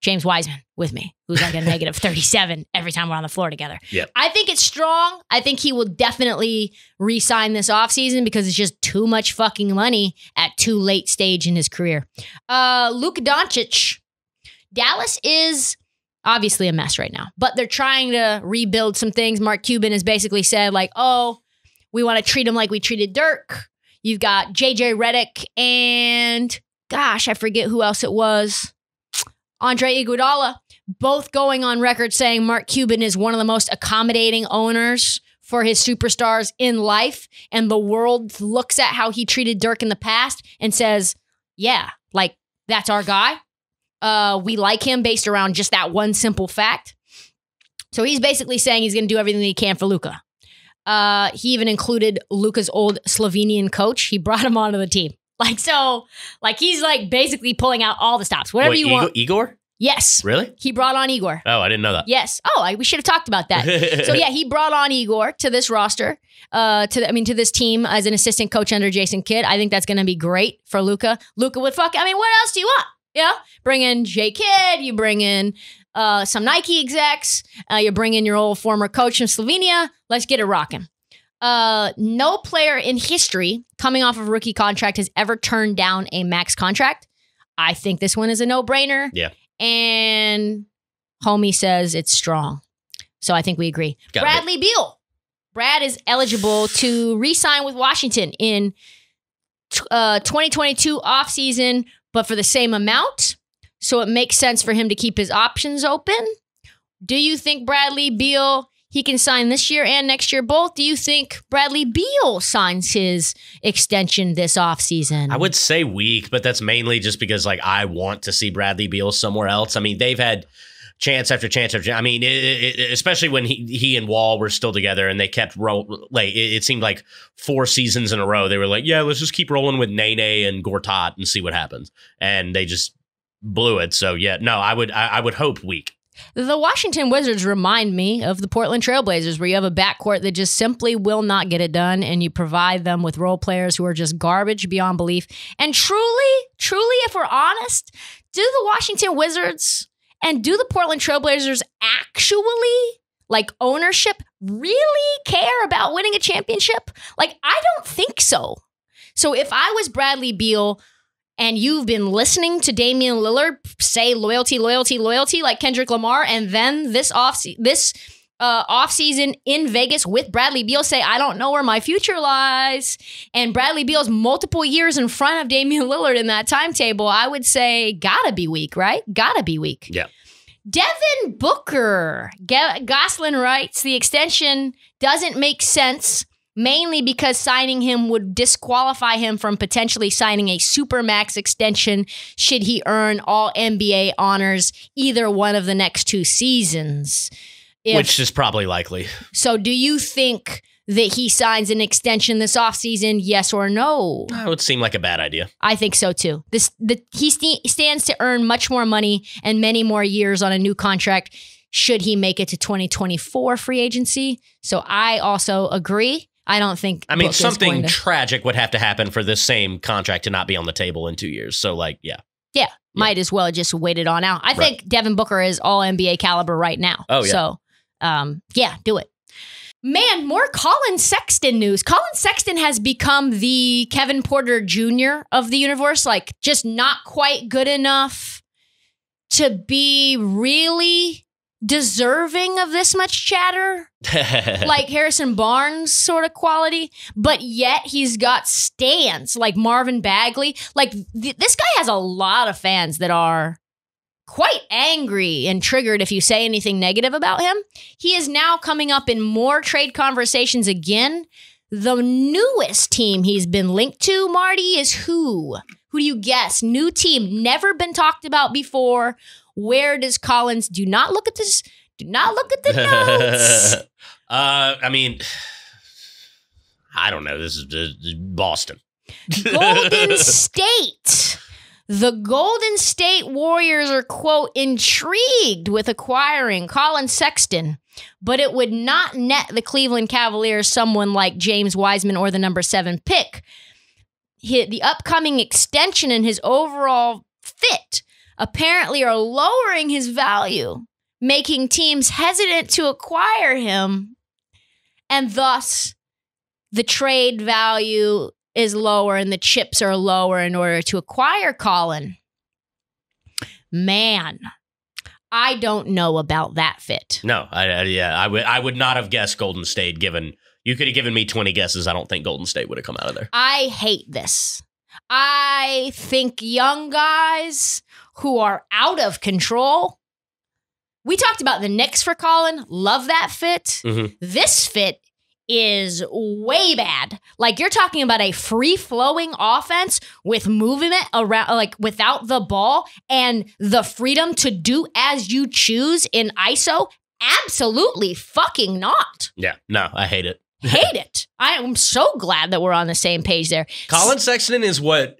James Wiseman with me, who's like a negative 37 every time we're on the floor together. Yep. I think it's strong. I think he will definitely re-sign this offseason because it's just too much fucking money at too late stage in his career. Luka Doncic. Dallas is obviously a mess right now, but they're trying to rebuild some things. Mark Cuban has basically said we want to treat him like we treated Dirk. You've got JJ Redick and gosh, I forget who else it was. Andre Iguodala, both going on record saying Mark Cuban is one of the most accommodating owners for his superstars in life, and the world looks at how he treated Dirk in the past and says, yeah, like, that's our guy. We like him based around just that one simple fact. So he's basically saying he's going to do everything he can for Luka. He even included Luka's old Slovenian coach. He brought him onto the team. He's like basically pulling out all the stops. Whatever you want. Igor? Yes. Really? He brought on Igor. Oh, I didn't know that. Yes. Oh, we should have talked about that. So yeah, he brought on Igor to this roster, to this team as an assistant coach under Jason Kidd. I think that's going to be great for Luka. Luka would what else do you want? Yeah. Bring in J Kidd. You bring in some Nike execs. You bring in your old former coach from Slovenia. Let's get it rocking. No player in history coming off of a rookie contract has ever turned down a max contract. I think this one is a no-brainer. Yeah. And homie says it's strong. So I think we agree. Bradley Beal. Brad is eligible to re-sign with Washington in 2022 offseason, but for the same amount. So it makes sense for him to keep his options open. Do you think Bradley Beal, he can sign this year and next year both? Do you think Bradley Beal signs his extension this offseason? I would say weak, but that's mainly just because I want to see Bradley Beal somewhere else. I mean, they've had chance after chance after chance. I mean, especially when he and Wall were still together and they kept it seemed like 4 seasons in a row. They were like, yeah, let's just keep rolling with Nene and Gortat and see what happens. And they just blew it. So yeah, no, I would hope weak. The Washington Wizards remind me of the Portland Trailblazers, where you have a backcourt that just simply will not get it done, and you provide them with role players who are just garbage beyond belief. And truly, if we're honest, do the Washington Wizards and do the Portland Trailblazers actually, ownership, really care about winning a championship? I don't think so. So if I was Bradley Beal, and you've been listening to Damian Lillard say loyalty, like Kendrick Lamar, and then this offseason in Vegas with Bradley Beal say, I don't know where my future lies, and Bradley Beal's multiple years in front of Damian Lillard in that timetable, I would say gotta be weak, right? Gotta be weak. Yeah. Devin Booker. Goslin writes, the extension doesn't make sense, mainly because signing him would disqualify him from potentially signing a supermax extension should he earn all NBA honors either one of the next 2 seasons. Which is probably likely. So do you think that he signs an extension this offseason, yes or no? That would seem like a bad idea. I think so too. He stands to earn much more money and many more years on a new contract should he make it to 2024 free agency. So I also agree. I don't think. I mean, something tragic would have to happen for this same contract to not be on the table in 2 years. So, yeah. Yeah. Might as well just wait it on out. I think Devin Booker is all NBA caliber right now. Oh, yeah. So, do it. Man, more Collin Sexton news. Collin Sexton has become the Kevin Porter Jr. of the universe. Just not quite good enough to be really deserving of this much chatter, like Harrison Barnes sort of quality, but yet he's got stans like Marvin Bagley. This guy has a lot of fans that are quite angry and triggered if you say anything negative about him. He is now coming up in more trade conversations again. The newest team he's been linked to, Marty, is who? Who do you guess? New team, never been talked about before. Where does Collins? Do not look at this. Do not look at the notes. I mean, I don't know. This is Boston. Golden State. The Golden State Warriors are, quote, intrigued with acquiring Collin Sexton, but it would not net the Cleveland Cavaliers someone like James Wiseman or the number 7 pick. The upcoming extension and his overall fit apparently are lowering his value, making teams hesitant to acquire him, and thus the trade value is lower and the chips are lower in order to acquire Collin. Man, I don't know about that fit. No, I would not have guessed Golden State. Given you could have given me 20 guesses, I don't think Golden State would have come out of there. I hate this. I think young guys who are out of control. We talked about the Knicks for Collin. Love that fit. Mm-hmm. This fit is way bad. Like, you're talking about a free-flowing offense with movement around, like, without the ball and the freedom to do as you choose in ISO. Absolutely fucking not. Yeah, no, I hate it. Hate it. I am so glad that we're on the same page there. Collin Sexton is what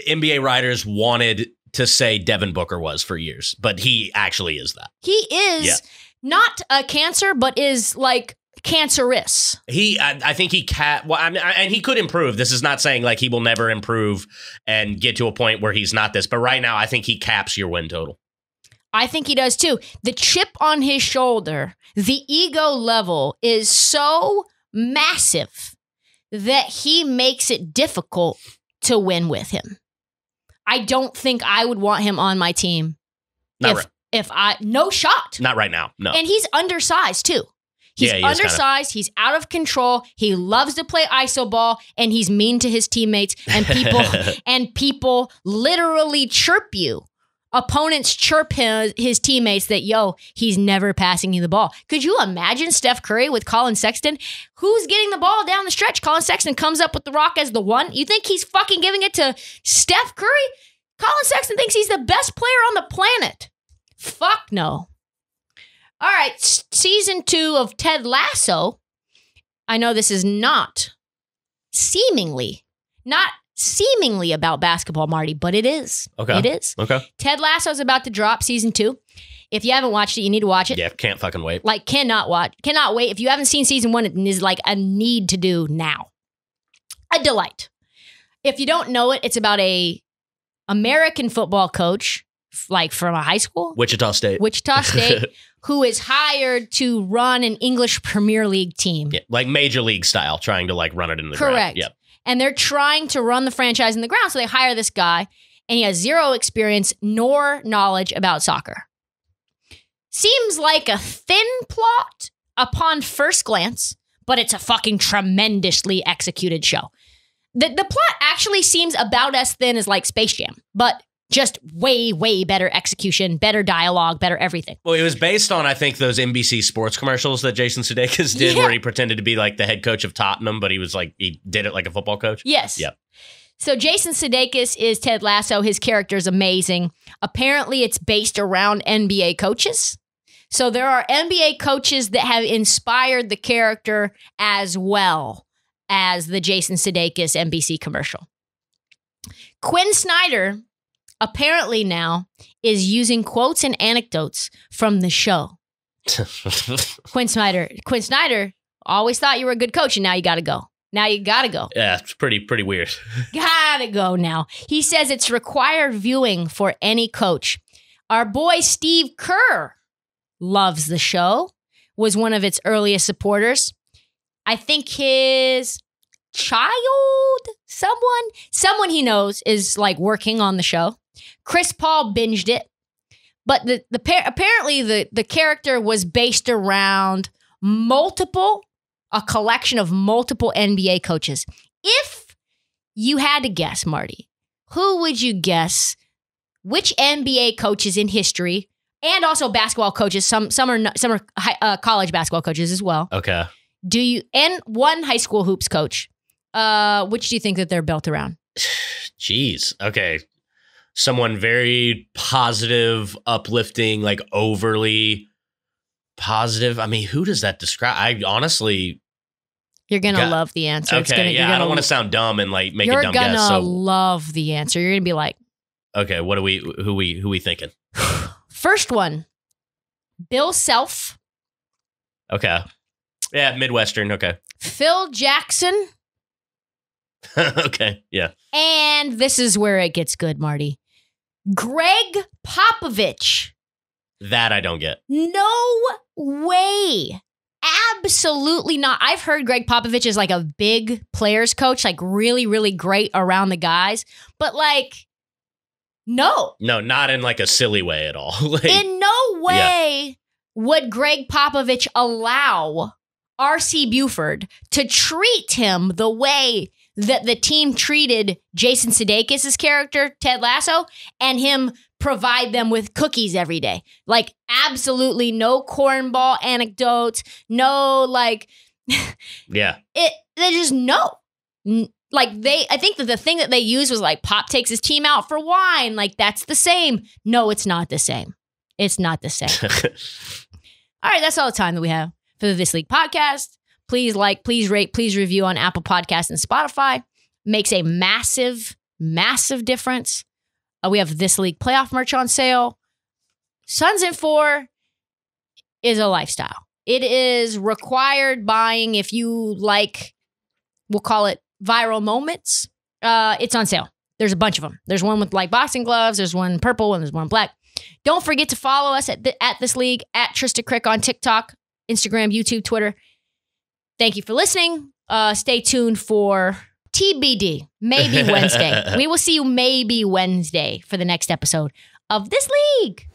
NBA writers wanted to say Devin Booker was for years, but he actually is that. He is not a cancer, but is like cancerous. I think he and he could improve. This is not saying like he will never improve and get to a point where he's not this, but right now I think he caps your win total. I think he does too. The chip on his shoulder, the ego level is so massive that he makes it difficult to win with him. I don't think I would want him on my team. No shot. Not right now. No. And he's undersized too. He's undersized. He's out of control. He loves to play iso ball, and he's mean to his teammates. And people literally chirp you. Opponents chirp his teammates that, yo, he's never passing you the ball. Could you imagine Steph Curry with Collin Sexton? Who's getting the ball down the stretch? Collin Sexton comes up with the rock as the one. You think he's fucking giving it to Steph Curry? Collin Sexton thinks he's the best player on the planet. Fuck no. All right, season 2 of Ted Lasso. I know this is not seemingly about basketball, Marty, but it is. Okay. It is. Okay. Ted Lasso is about to drop season 2. If you haven't watched it, you need to watch it. Yeah, can't fucking wait. Like, cannot wait. If you haven't seen season 1, it is like a need to do now. A delight. If you don't know it, it's about a American football coach, like from a high school. Wichita State, who is hired to run an English Premier League team. Yeah, like Major League style, trying to like run it in the ground. Correct. Yep. And they're trying to run the franchise in the ground. So they hire this guy, and he has zero experience nor knowledge about soccer. Seems like a thin plot upon first glance, but it's a fucking tremendously executed show. The plot actually seems about as thin as like Space Jam, but just way, way better execution, better dialogue, better everything. Well, it was based on, I think, those NBC sports commercials that Jason Sudeikis did where he pretended to be like the head coach of Tottenham, but he did it like a football coach. Yes. Yep. So Jason Sudeikis is Ted Lasso. His character is amazing. Apparently, it's based around NBA coaches. So there are NBA coaches that have inspired the character as well as the Jason Sudeikis NBC commercial. Quinn Snyder apparently now is using quotes and anecdotes from the show. Quinn Snyder always thought you were a good coach, and now you got to go. Yeah, it's pretty weird. Gotta go now. He says it's required viewing for any coach. Our boy Steve Kerr loves the show, was one of its earliest supporters. I think his child, someone he knows is like working on the show. Chris Paul binged it, but apparently the character was based around a collection of multiple NBA coaches. If you had to guess, Marty, who would you guess? Which NBA coaches in history, and also basketball coaches? Some are college basketball coaches as well. Okay. And one high school hoops coach? Which do you think that they're built around? Jeez. Okay. Someone very positive, uplifting, like overly positive. I mean, who does that describe? I honestly... You're going to love the answer. Okay, I don't want to sound dumb and like make a dumb guess. You're going to love the answer. You're going to be like... Okay, who we thinking? First one, Bill Self. Okay. Yeah, Midwestern, okay. Phil Jackson. Okay, yeah. And this is where it gets good, Marty. Greg Popovich. That I don't get. No way. Absolutely not. I've heard Greg Popovich is like a big players coach, like really, really great around the guys. But like, no. No, not in like a silly way at all. Like, in no way would Greg Popovich allow R.C. Buford to treat him the way that the team treated Jason Sudeikis' character, Ted Lasso, and him provide them with cookies every day. Like, absolutely no cornball anecdotes, no, like, Yeah. They just no. I think that the thing that they used was like Pop takes his team out for wine. Like that's the same. No, it's not the same. It's not the same. All right, that's all the time that we have for the This League podcast. Please please rate, please review on Apple Podcasts and Spotify. Makes a massive, massive difference. We have This League playoff merch on sale. Suns in 4 is a lifestyle. It is required buying if you like, we'll call it viral moments. It's on sale. There's a bunch of them. There's one with like boxing gloves. There's one purple and there's one black. Don't forget to follow us at This League, at Trysta Krick on TikTok, Instagram, YouTube, Twitter. Thank you for listening. Stay tuned for TBD, maybe Wednesday. We will see you maybe Wednesday for the next episode of This League.